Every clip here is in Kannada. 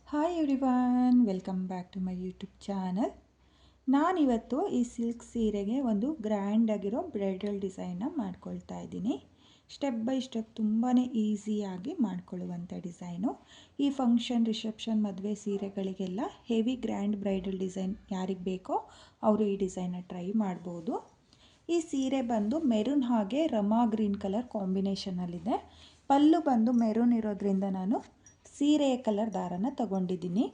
Hi everyone, welcome back to my YouTube channel. ನಾನಿವತ್ತು ಈ ಸಿಲ್ಕ್ ಸೀರೆಗೆ ಒಂದು ಗ್ರ್ಯಾಂಡ್ ಆಗಿರೋ ಬ್ರೈಡಲ್ ಡಿಸೈನ್ನ ಮಾಡ್ಕೊಳ್ತಾ ಇದ್ದೀನಿ. ಸ್ಟೆಪ್ ಬೈ ಸ್ಟೆಪ್ ತುಂಬಾ ಈಸಿಯಾಗಿ ಮಾಡ್ಕೊಳ್ಳುವಂಥ ಡಿಸೈನು. ಈ ಫಂಕ್ಷನ್, ರಿಸೆಪ್ಷನ್, ಮದುವೆ ಸೀರೆಗಳಿಗೆಲ್ಲ ಹೆವಿ ಗ್ರ್ಯಾಂಡ್ ಬ್ರೈಡಲ್ ಡಿಸೈನ್ ಯಾರಿಗೆ ಬೇಕೋ ಅವರು ಈ ಡಿಸೈನ್ನ ಟ್ರೈ ಮಾಡ್ಬೋದು. ಈ ಸೀರೆ ಬಂದು ಮೆರೂನ್ ಹಾಗೆ ರಮಾ ಗ್ರೀನ್ ಕಲರ್ ಕಾಂಬಿನೇಷನಲ್ಲಿದೆ. ಪಲ್ಲು ಬಂದು ಮೆರೂನ್ ಇರೋದ್ರಿಂದ ನಾನು ಸೀರೆಯ ಕಲರ್ ದಾರನ ತಗೊಂಡಿದ್ದೀನಿ.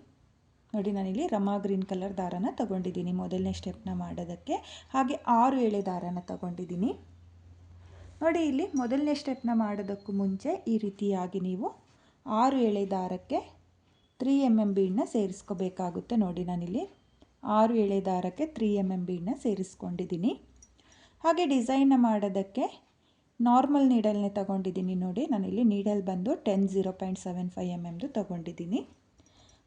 ನೋಡಿ, ನಾನಿಲ್ಲಿ ರಮಾ ಗ್ರೀನ್ ಕಲರ್ ದಾರನ ತಗೊಂಡಿದ್ದೀನಿ ಮೊದಲನೇ ಸ್ಟೆಪ್ನ ಮಾಡೋದಕ್ಕೆ. ಹಾಗೆ 6 ಎಳೆ ದಾರನ ತಗೊಂಡಿದ್ದೀನಿ. ನೋಡಿ, ಇಲ್ಲಿ ಮೊದಲನೇ ಸ್ಟೆಪ್ನ ಮಾಡೋದಕ್ಕೂ ಮುಂಚೆ ಈ ರೀತಿಯಾಗಿ ನೀವು 6 ಎಳೆ ದಾರಕ್ಕೆ 3 mm ಬೀಡನ್ನ ಸೇರಿಸ್ಕೋಬೇಕಾಗುತ್ತೆ. ನೋಡಿ, ನಾನಿಲ್ಲಿ 6 ಎಳೆ ದಾರಕ್ಕೆ 3 mm ಬೀಡನ್ನ ಸೇರಿಸ್ಕೊಂಡಿದ್ದೀನಿ. ಹಾಗೆ ಡಿಸೈನ್ನ ಮಾಡೋದಕ್ಕೆ ನಾರ್ಮಲ್ ನೀಡಲ್ನೇ ತಗೊಂಡಿದ್ದೀನಿ. ನೋಡಿ, ನಾನಿಲ್ಲಿ ನೀಡಲ್ ಬಂದು 10.75 mm ತಗೊಂಡಿದ್ದೀನಿ.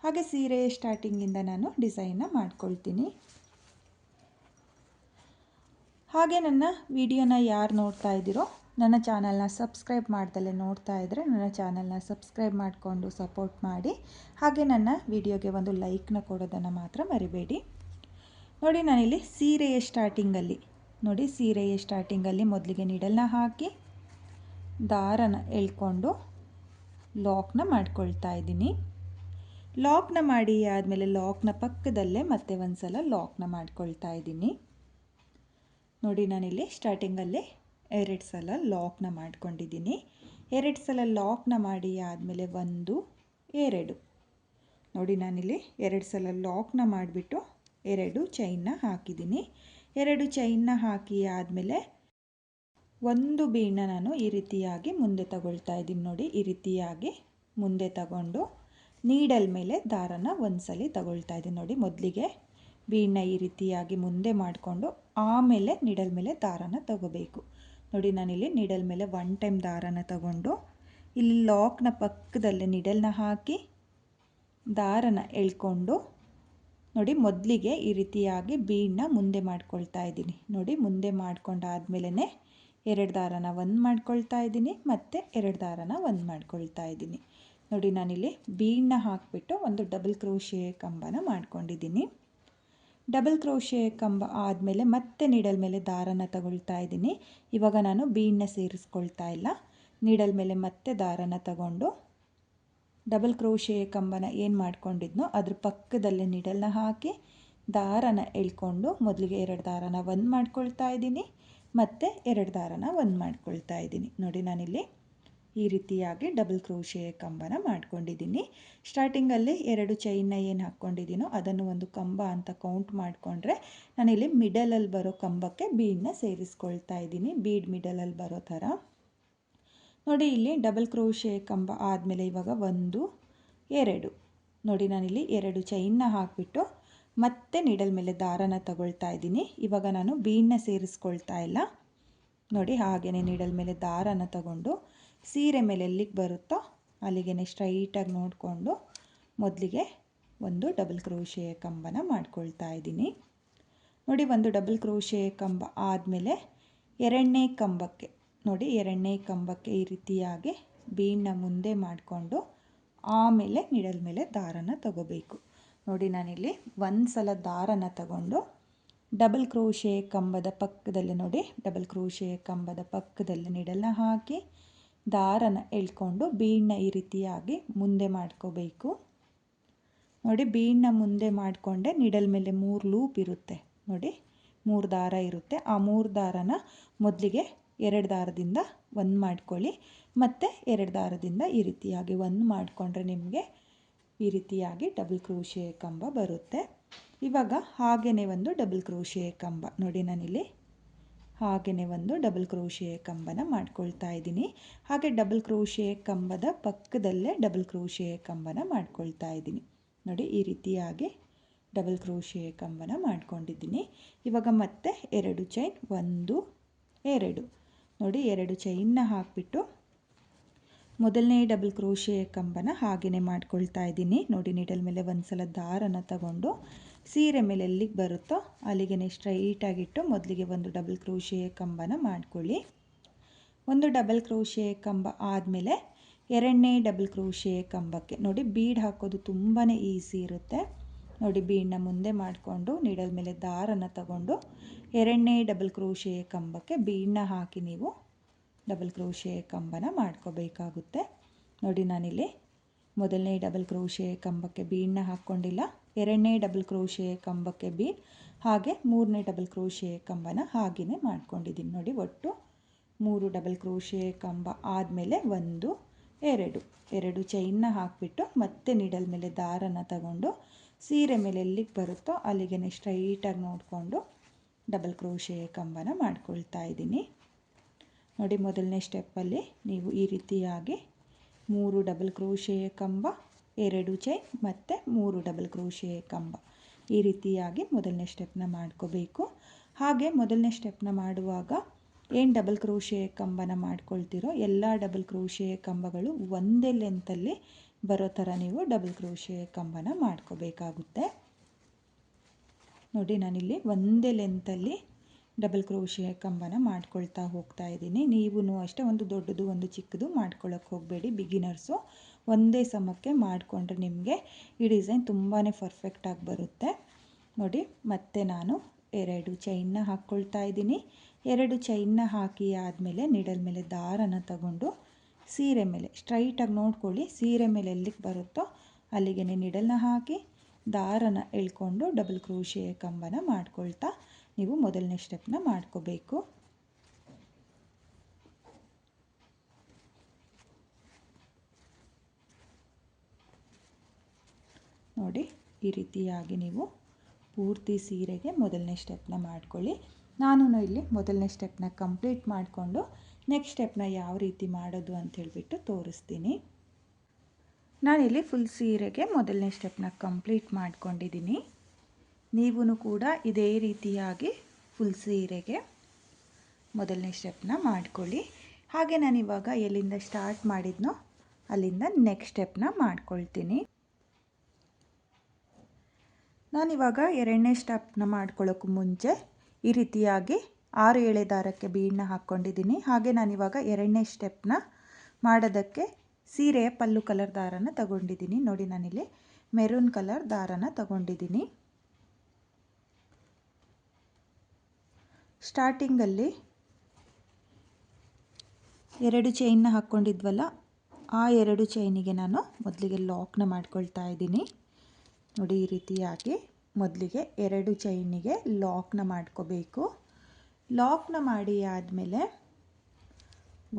ಹಾಗೆ ಸೀರೆ ಸ್ಟಾರ್ಟಿಂಗಿಂದ ನಾನು ಡಿಸೈನ್ನ ಮಾಡ್ಕೊಳ್ತೀನಿ. ಹಾಗೆ ನನ್ನ ವಿಡಿಯೋನ ಯಾರು ನೋಡ್ತಾ ಇದ್ದೀರೋ, ನನ್ನ ಚಾನಲ್ನ ಸಬ್ಸ್ಕ್ರೈಬ್ ಮಾಡ್ದಲೇ ನೋಡ್ತಾ ಇದ್ದರೆ ನನ್ನ ಚಾನಲ್ನ ಸಬ್ಸ್ಕ್ರೈಬ್ ಮಾಡಿಕೊಂಡು ಸಪೋರ್ಟ್ ಮಾಡಿ. ಹಾಗೆ ನನ್ನ ವಿಡಿಯೋಗೆ ಒಂದು ಲೈಕ್ನ ಕೊಡೋದನ್ನು ಮಾತ್ರ ಮರಿಬೇಡಿ. ನೋಡಿ, ನಾನಿಲ್ಲಿ ಸೀರೆಯ ಸ್ಟಾರ್ಟಿಂಗಲ್ಲಿ ಮೊದಲಿಗೆ ನೀಡಲ್ನ ಹಾಕಿ ದಾರನ ಎಳ್ಕೊಂಡು ಲಾಕ್ನ ಮಾಡ್ಕೊಳ್ತಾ ಇದ್ದೀನಿ. ಲಾಕ್ನ ಮಾಡಿ ಆದಮೇಲೆ ಲಾಕ್ನ ಪಕ್ಕದಲ್ಲೇ ಮತ್ತೆ ಒಂದು ಸಲ ಲಾಕ್ನ ಮಾಡ್ಕೊಳ್ತಾ ಇದ್ದೀನಿ. ನೋಡಿ, ನಾನಿಲ್ಲಿ ಸ್ಟಾರ್ಟಿಂಗಲ್ಲಿ 2 ಸಲ ಲಾಕ್ನ ಮಾಡ್ಕೊಂಡಿದ್ದೀನಿ. 2 ಸಲ ಲಾಕ್ನ ಮಾಡಿ ಆದಮೇಲೆ 1, 2. ನೋಡಿ, ನಾನಿಲ್ಲಿ 2 ಸಲ ಲಾಕ್ನ ಮಾಡಿಬಿಟ್ಟು 2 ಚೈನ್ನ ಹಾಕಿದ್ದೀನಿ. 2 ಚೈನ್ನ ಹಾಕಿ ಆದಮೇಲೆ 1 ಬೀಡನ್ನ ನಾನು ಈ ರೀತಿಯಾಗಿ ಮುಂದೆ ತಗೊಳ್ತಾ ಇದ್ದೀನಿ. ನೋಡಿ, ಈ ರೀತಿಯಾಗಿ ಮುಂದೆ ತಗೊಂಡು ನೀಡಲ್ ಮೇಲೆ ದಾರನ ಒಂದ್ಸಲಿ ತಗೊಳ್ತಾ ಇದ್ದೀನಿ. ನೋಡಿ, ಮೊದಲಿಗೆ ಬೀಡನ್ನ ಈ ರೀತಿಯಾಗಿ ಮುಂದೆ ಮಾಡಿಕೊಂಡು ಆಮೇಲೆ ನೀಡಲ್ ಮೇಲೆ ದಾರನ ತಗೋಬೇಕು. ನೋಡಿ, ನಾನಿಲ್ಲಿ ನೀಡಲ್ ಮೇಲೆ 1 ಟೈಮ್ ದಾರನ ತಗೊಂಡು ಇಲ್ಲಿ ಲಾಕ್ನ ಪಕ್ಕದಲ್ಲೇ ನೀಡಲ್ನ ಹಾಕಿ ದಾರನ ಎಳ್ಕೊಂಡು ನೋಡಿ ಮೊದಲಿಗೆ ಈ ರೀತಿಯಾಗಿ ಬೀಡನ್ನ ಮುಂದೆ ಮಾಡ್ಕೊಳ್ತಾ ಇದ್ದೀನಿ. ನೋಡಿ, ಮುಂದೆ ಮಾಡ್ಕೊಂಡಾದ್ಮೇಲೆ 2 ದಾರನ ಒಂದು ಮಾಡ್ಕೊಳ್ತಾ ಇದ್ದೀನಿ, ಮತ್ತು 2 ದಾರನ ಒಂದು ಮಾಡ್ಕೊಳ್ತಾ ಇದ್ದೀನಿ. ನೋಡಿ, ನಾನಿಲ್ಲಿ ಬೀಡನ್ನ ಹಾಕಿಬಿಟ್ಟು ಒಂದು ಡಬಲ್ ಕ್ರೋಶೆ ಕಂಬನ ಮಾಡ್ಕೊಂಡಿದ್ದೀನಿ. ಡಬಲ್ ಕ್ರೋಶೆ ಕಂಬ ಆದಮೇಲೆ ಮತ್ತೆ ನೀಡಲ್ ಮೇಲೆ ದಾರನ ತಗೊಳ್ತಾ ಇದ್ದೀನಿ. ಇವಾಗ ನಾನು ಬೀಡನ್ನ ಸೇರಿಸ್ಕೊಳ್ತಾ ಇಲ್ಲ. ನೀಡಲ್ ಮೇಲೆ ಮತ್ತೆ ದಾರನ ತಗೊಂಡು ಡಬಲ್ ಕ್ರೋಶೆ ಕಂಬನ ಏನು ಮಾಡ್ಕೊಂಡಿದ್ನೋ ಅದ್ರ ಪಕ್ಕದಲ್ಲೇ ನೀಡಲ್ನ ಹಾಕಿ ದಾರನ ಎಳ್ಕೊಂಡು ಮೊದಲಿಗೆ 2 ದಾರನ ಒಂದು ಮಾಡ್ಕೊಳ್ತಾ ಇದ್ದೀನಿ, ಮತ್ತು 2 ದಾರನ ಒಂದು ಮಾಡ್ಕೊಳ್ತಾ ಇದ್ದೀನಿ. ನೋಡಿ, ನಾನಿಲ್ಲಿ ಈ ರೀತಿಯಾಗಿ ಡಬಲ್ ಕ್ರೋಶೆ ಕಂಬನ ಮಾಡ್ಕೊಂಡಿದ್ದೀನಿ. ಸ್ಟಾರ್ಟಿಂಗಲ್ಲಿ 2 ಚೈನ್ನ ಏನು ಹಾಕ್ಕೊಂಡಿದ್ದೀನೋ ಅದನ್ನು ಒಂದು ಕಂಬ ಅಂತ ಕೌಂಟ್ ಮಾಡಿಕೊಂಡ್ರೆ ನಾನಿಲ್ಲಿ ಮಿಡಲಲ್ಲಿ ಬರೋ ಕಂಬಕ್ಕೆ ಬೀಡನ್ನ ಸೇರಿಸ್ಕೊಳ್ತಾ ಇದ್ದೀನಿ, ಬೀಡ್ ಮಿಡಲಲ್ಲಿ ಬರೋ ಥರ. ನೋಡಿ, ಇಲ್ಲಿ ಡಬಲ್ ಕ್ರೋಶೆ ಕಂಬ ಆದಮೇಲೆ ಇವಾಗ 1, 2. ನೋಡಿ, ನಾನಿಲ್ಲಿ 2 ಚೈನ್ನ ಹಾಕಿಬಿಟ್ಟು ಮತ್ತೆ ನೀಡಲ್ ಮೇಲೆ ದಾರನ ತಗೊಳ್ತಾ ಇದ್ದೀನಿ. ಇವಾಗ ನಾನು ಬೀಡನ್ನ ಸೇರಿಸ್ಕೊಳ್ತಾ ಇಲ್ಲ. ನೋಡಿ, ಹಾಗೆಯೇ ನೀಡಲ್ ಮೇಲೆ ದಾರನ ತಗೊಂಡು ಸೀರೆ ಮೇಲೆ ಎಲ್ಲಿಗೆ ಬರುತ್ತೋ ಅಲ್ಲಿಗೆ ಸ್ಟ್ರೈಟಾಗಿ ನೋಡಿಕೊಂಡು ಮೊದಲಿಗೆ ಒಂದು ಡಬಲ್ ಕ್ರೋಶೆ ಕಂಬನ ಮಾಡ್ಕೊಳ್ತಾ ಇದ್ದೀನಿ. ನೋಡಿ, ಒಂದು ಡಬಲ್ ಕ್ರೋಶೆ ಕಂಬ ಆದಮೇಲೆ 2ನೇ ಕಂಬಕ್ಕೆ ನೋಡಿ, 2ನೇ ಕಂಬಕ್ಕೆ ಈ ರೀತಿಯಾಗಿ ಬೀಡನ್ನ ಮುಂದೆ ಮಾಡಿಕೊಂಡು ಆಮೇಲೆ ನೀಡಲ್ ಮೇಲೆ ದಾರನ ತಗೋಬೇಕು. ನೋಡಿ, ನಾನಿಲ್ಲಿ ಒಂದು ಸಲ ದಾರನ ತಗೊಂಡು ಡಬಲ್ ಕ್ರೋಶೆ ಕಂಬದ ಪಕ್ಕದಲ್ಲಿ ನೋಡಿ, ಡಬಲ್ ಕ್ರೋಶೆ ಕಂಬದ ಪಕ್ಕದಲ್ಲಿ ನೀಡಲ್ನ ಹಾಕಿ ದಾರನ ಎಳ್ಕೊಂಡು ಬೀಡನ್ನ ಈ ರೀತಿಯಾಗಿ ಮುಂದೆ ಮಾಡ್ಕೋಬೇಕು. ನೋಡಿ, ಬೀಡನ್ನ ಮುಂದೆ ಮಾಡಿಕೊಂಡೆ ನೀಡಲ್ ಮೇಲೆ 3 ಲೂಪ್ ಇರುತ್ತೆ. ನೋಡಿ, 3 ದಾರ ಇರುತ್ತೆ. ಆ 3 ದಾರನ ಮೊದಲಿಗೆ 2 ದಾರದಿಂದ ಒಂದು ಮಾಡ್ಕೊಳ್ಳಿ, ಮತ್ತು 2 ದಾರದಿಂದ ಈ ರೀತಿಯಾಗಿ ಒಂದು ಮಾಡಿಕೊಂಡ್ರೆ ನಿಮಗೆ ಈ ರೀತಿಯಾಗಿ ಡಬಲ್ ಕ್ರೋಶೆ ಕಂಬ ಬರುತ್ತೆ. ಇವಾಗ ಹಾಗೆಯೇ ಒಂದು ಡಬಲ್ ಕ್ರೋಶೆ ಕಂಬ ನೋಡಿ, ನಾನಿಲ್ಲಿ ಹಾಗೆಯೇ ಒಂದು ಡಬಲ್ ಕ್ರೋಶೆ ಕಂಬನ ಮಾಡ್ಕೊಳ್ತಾ ಇದ್ದೀನಿ. ಹಾಗೆ ಡಬಲ್ ಕ್ರೋಶೆ ಕಂಬದ ಪಕ್ಕದಲ್ಲೇ ಡಬಲ್ ಕ್ರೋಶೆ ಕಂಬನ ಮಾಡ್ಕೊಳ್ತಾ ಇದ್ದೀನಿ. ನೋಡಿ, ಈ ರೀತಿಯಾಗಿ ಡಬಲ್ ಕ್ರೋಶೆ ಕಂಬನ ಮಾಡ್ಕೊಂಡಿದ್ದೀನಿ. ಇವಾಗ ಮತ್ತೆ 2 ಚೈನ್ 1, 2. ನೋಡಿ, 2 ಚೈನ್ನ ಹಾಕಿಬಿಟ್ಟು ಮೊದಲನೇ ಡಬಲ್ ಕ್ರೋಶೆ ಕಂಬನ ಹಾಗೆಯೇ ಮಾಡ್ಕೊಳ್ತಾ ಇದ್ದೀನಿ. ನೋಡಿ, ನೀಡಲ್ ಮೇಲೆ ಒಂದು ಸಲ ದಾರನ ತಗೊಂಡು ಸೀರೆ ಮೇಲೆ ಎಲ್ಲಿಗೆ ಬರುತ್ತೋ ಅಲ್ಲಿಗೆ ಸ್ಟ್ರೈಟಾಗಿಟ್ಟು ಮೊದಲಿಗೆ ಒಂದು ಡಬಲ್ ಕ್ರೋಶೆ ಕಂಬನ ಮಾಡ್ಕೊಳ್ಳಿ. ಒಂದು ಡಬಲ್ ಕ್ರೋಶೆ ಕಂಬ ಆದಮೇಲೆ ಎರಡನೇ ಡಬಲ್ ಕ್ರೋಶೆ ಕಂಬಕ್ಕೆ ನೋಡಿ ಬೀಡ್ ಹಾಕೋದು ತುಂಬಾ ಈಸಿ ಇರುತ್ತೆ. ನೋಡಿ ಬೀಡನ್ನ ಮುಂದೆ ಮಾಡಿಕೊಂಡು ನೀಡಲ್ ಮೇಲೆ ದಾರನ ತಗೊಂಡು ಎರಡನೇ ಡಬಲ್ ಕ್ರೋಶೆ ಕಂಬಕ್ಕೆ ಬೀಡನ್ನ ಹಾಕಿ ನೀವು ಡಬಲ್ ಕ್ರೋಶೆ ಕಂಬನ ಮಾಡ್ಕೋಬೇಕಾಗುತ್ತೆ. ನೋಡಿ ನಾನಿಲ್ಲಿ ಮೊದಲನೇ ಡಬಲ್ ಕ್ರೋಶೆ ಕಂಬಕ್ಕೆ ಬೀಡನ್ನ ಹಾಕ್ಕೊಂಡಿಲ್ಲ, ಎರಡನೇ ಡಬಲ್ ಕ್ರೋಶೆ ಕಂಬಕ್ಕೆ ಬೀಡ್, ಹಾಗೆ ಮೂರನೇ ಡಬಲ್ ಕ್ರೋಶೆ ಕಂಬನ ಹಾಗೆಯೇ ಮಾಡ್ಕೊಂಡಿದ್ದೀನಿ. ನೋಡಿ ಒಟ್ಟು 3 ಡಬಲ್ ಕ್ರೋಶೆ ಕಂಬ ಆದಮೇಲೆ 1 2 ಚೈನ್ನ ಹಾಕಿಬಿಟ್ಟು ಮತ್ತೆ ನೀಡಲ್ ಮೇಲೆ ದಾರನ ತಗೊಂಡು ಸೀರೆ ಮೇಲೆ ಎಲ್ಲಿಗೆ ಬರುತ್ತೋ ಅಲ್ಲಿಗೆ ಸ್ಟ್ರೈಟಾಗಿ ನೋಡಿಕೊಂಡು ಡಬಲ್ ಕ್ರೋಶೆ ಕಂಬನ ಮಾಡ್ಕೊಳ್ತಾ ಇದ್ದೀನಿ. ನೋಡಿ ಮೊದಲನೇ ಸ್ಟೆಪ್ಪಲ್ಲಿ ನೀವು ಈ ರೀತಿಯಾಗಿ 3 ಡಬಲ್ ಕ್ರೋಶೆ ಕಂಬ, 2 ಚೈನ್ ಮತ್ತು 3 ಡಬಲ್ ಕ್ರೋಶೆ ಕಂಬ ಈ ರೀತಿಯಾಗಿ ಮೊದಲನೇ ಸ್ಟೆಪ್ನ ಮಾಡ್ಕೋಬೇಕು. ಹಾಗೆ ಮೊದಲನೇ ಸ್ಟೆಪ್ನ ಮಾಡುವಾಗ ಏನು ಡಬಲ್ ಕ್ರೋಶೆ ಕಂಬನ ಮಾಡ್ಕೊಳ್ತೀರೋ ಎಲ್ಲ ಡಬಲ್ ಕ್ರೋಶೆ ಕಂಬಗಳು ಒಂದೇ ಲೆಂತಲ್ಲಿ ಬರೋ ಥರ ನೀವು ಡಬಲ್ ಕ್ರೋಶೆ ಕಂಬನ ಮಾಡ್ಕೋಬೇಕಾಗುತ್ತೆ. ನೋಡಿ ನಾನಿಲ್ಲಿ ಒಂದೇ ಲೆಂತಲ್ಲಿ ಡಬಲ್ ಕ್ರೋಶೆ ಕಂಬನ ಮಾಡ್ಕೊಳ್ತಾ ಹೋಗ್ತಾ ಇದ್ದೀನಿ. ನೀವು ಅಷ್ಟೇ ಒಂದು ದೊಡ್ಡದು ಒಂದು ಚಿಕ್ಕದು ಮಾಡ್ಕೊಳ್ಳೋಕೆ ಹೋಗಬೇಡಿ. ಬಿಗಿನರ್ಸು ಒಂದೇ ಸಮಕ್ಕೆ ಮಾಡಿಕೊಂಡ್ರೆ ನಿಮಗೆ ಈ ಡಿಸೈನ್ ತುಂಬಾ ಪರ್ಫೆಕ್ಟಾಗಿ ಬರುತ್ತೆ. ನೋಡಿ ಮತ್ತೆ ನಾನು 2 ಚೈನ್ನ ಹಾಕ್ಕೊಳ್ತಾ ಇದ್ದೀನಿ. 2 ಚೈನ್ನ ಹಾಕಿ ಆದಮೇಲೆ ನೀಡಲ್ ಮೇಲೆ ದಾರನ ತಗೊಂಡು ಸೀರೆ ಮೇಲೆ ಸ್ಟ್ರೈಟಾಗಿ ನೋಡ್ಕೊಳ್ಳಿ, ಸೀರೆ ಮೇಲೆ ಎಲ್ಲಿಗೆ ಬರುತ್ತೋ ಅಲ್ಲಿಗೆ ನೀಡಲ್ನ ಹಾಕಿ ದಾರನ ಎಳ್ಕೊಂಡು ಡಬಲ್ ಕ್ರೋಶೆ ಕಂಬನ ಮಾಡ್ಕೊಳ್ತಾ ನೀವು ಮೊದಲನೇ ಸ್ಟೆಪ್ನ ಮಾಡ್ಕೋಬೇಕು. ನೋಡಿ ಈ ರೀತಿಯಾಗಿ ನೀವು ಪೂರ್ತಿ ಸೀರೆಗೆ ಮೊದಲನೇ ಸ್ಟೆಪ್ನ ಮಾಡ್ಕೊಳ್ಳಿ. ನಾನು ಇಲ್ಲಿ ಮೊದಲನೇ ಸ್ಟೆಪ್ನ ಕಂಪ್ಲೀಟ್ ಮಾಡಿಕೊಂಡು ನೆಕ್ಸ್ಟ್ ಸ್ಟೆಪ್ನ ಯಾವ ರೀತಿ ಮಾಡೋದು ಅಂತ ಹೇಳಿಬಿಟ್ಟು ತೋರಿಸ್ತೀನಿ. ನಾನಿಲ್ಲಿ ಫುಲ್ ಸೀರೆಗೆ ಮೊದಲನೇ ಸ್ಟೆಪ್ನ ಕಂಪ್ಲೀಟ್ ಮಾಡ್ಕೊಂಡಿದ್ದೀನಿ. ನೀವು ಕೂಡ ಇದೇ ರೀತಿಯಾಗಿ ಫುಲ್ ಸೀರೆಗೆ ಮೊದಲನೇ ಸ್ಟೆಪ್ನ ಮಾಡ್ಕೊಳ್ಳಿ. ಹಾಗೆ ನಾನಿವಾಗ ಎಲ್ಲಿಂದ ಸ್ಟಾರ್ಟ್ ಮಾಡಿದ್ನೋ ಅಲ್ಲಿಂದ ನೆಕ್ಸ್ಟ್ ಸ್ಟೆಪ್ನ ಮಾಡ್ಕೊಳ್ತೀನಿ. ನಾನಿವಾಗ ಎರಡನೇ ಸ್ಟೆಪ್ನ ಮಾಡ್ಕೊಳ್ಳೋಕ್ಕೂ ಮುಂಚೆ ಈ ರೀತಿಯಾಗಿ 6 ಎಳೆ ದಾರಕ್ಕೆ ಬೀಡನ್ನ ಹಾಕ್ಕೊಂಡಿದ್ದೀನಿ. ಹಾಗೆ ನಾನಿವಾಗ ಎರಡನೇ ಸ್ಟೆಪ್ನ ಮಾಡೋದಕ್ಕೆ ಸೀರೆಯ ಪಲ್ಲು ಕಲರ್ ದಾರನ ತಗೊಂಡಿದ್ದೀನಿ. ನೋಡಿ ನಾನಿಲ್ಲಿ ಮೆರೂನ್ ಕಲರ್ ದಾರನ ತಗೊಂಡಿದ್ದೀನಿ. ಸ್ಟಾರ್ಟಿಂಗಲ್ಲಿ 2 ಚೈನ್ನ ಹಾಕ್ಕೊಂಡಿದ್ವಲ್ಲ, ಆ 2 ಚೈನಿಗೆ ನಾನು ಮೊದಲಿಗೆ ಲಾಕ್ನ ಮಾಡ್ಕೊಳ್ತಾ ಇದ್ದೀನಿ. ನೋಡಿ ಈ ರೀತಿಯಾಗಿ ಮೊದಲಿಗೆ 2 ಚೈನಿಗೆ ಲಾಕ್ನ ಮಾಡ್ಕೋಬೇಕು. ಲಾಕ್ನ ಮಾಡಿ ಆದಮೇಲೆ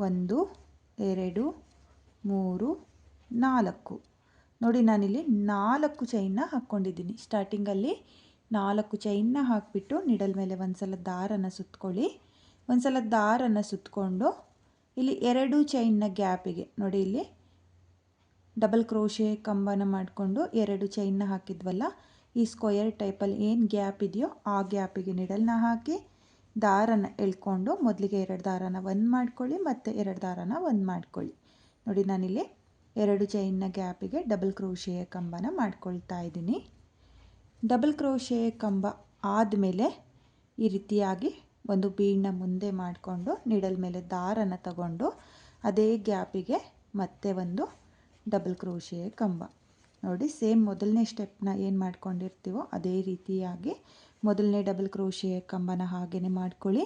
1 2 3 4 ನೋಡಿ ನಾನಿಲ್ಲಿ 4 ಚೈನ್ನ ಹಾಕ್ಕೊಂಡಿದ್ದೀನಿ. ಸ್ಟಾರ್ಟಿಂಗಲ್ಲಿ 4 ಚೈನ್ನ ಹಾಕಿಬಿಟ್ಟು ನಿಡಲ್ ಮೇಲೆ ಒಂದು ಸಲ ದಾರನ ಸುತ್ಕೊಳ್ಳಿ. ಒಂದು ಸಲ ದಾರನ ಸುತ್ತಕೊಂಡು ಇಲ್ಲಿ 2 ಚೈನ್ನ ಗ್ಯಾಪಿಗೆ ನೋಡಿ ಇಲ್ಲಿ ಡಬಲ್ ಕ್ರೋಶೆ ಕಂಬನ ಮಾಡಿಕೊಂಡು 2 ಚೈನ್ನ ಹಾಕಿದ್ವಲ್ಲ, ಈ ಸ್ಕ್ವಯರ್ ಟೈಪಲ್ಲಿ ಏನು ಗ್ಯಾಪ್ ಇದೆಯೋ ಆ ಗ್ಯಾಪಿಗೆ ನಿಡಲ್ನ ಹಾಕಿ ದಾರನ ಎಳ್ಕೊಂಡು ಮೊದಲಿಗೆ 2 ದಾರನ ಒಂದು ಮಾಡ್ಕೊಳ್ಳಿ ಮತ್ತು 2 ದಾರನ ಒಂದು ಮಾಡ್ಕೊಳ್ಳಿ. ನೋಡಿ ನಾನಿಲ್ಲಿ 2 ಚೈನ್ನ ಗ್ಯಾಪಿಗೆ ಡಬಲ್ ಕ್ರೋಶೆ ಕಂಬನ ಮಾಡ್ಕೊಳ್ತಾ ಇದ್ದೀನಿ. ಡಬಲ್ ಕ್ರೋಶೆ ಕಂಬ ಆದಮೇಲೆ ಈ ರೀತಿಯಾಗಿ ಒಂದು ಬೀಡನ್ನ ಮುಂದೆ ಮಾಡಿಕೊಂಡು ನಿಡಲ್ ಮೇಲೆ ದಾರನ ತಗೊಂಡು ಅದೇ ಗ್ಯಾಪಿಗೆ ಮತ್ತೆ ಒಂದು ಡಬಲ್ ಕ್ರೋಶೆ ಕಂಬ. ನೋಡಿ ಸೇಮ್ ಮೊದಲನೇ ಸ್ಟೆಪ್ನ ಏನು ಮಾಡ್ಕೊಂಡಿರ್ತೀವೋ ಅದೇ ರೀತಿಯಾಗಿ ಮೊದಲನೇ ಡಬಲ್ ಕ್ರೋಶೆ ಕಂಬನ ಹಾಗೆಯೇ ಮಾಡ್ಕೊಳ್ಳಿ.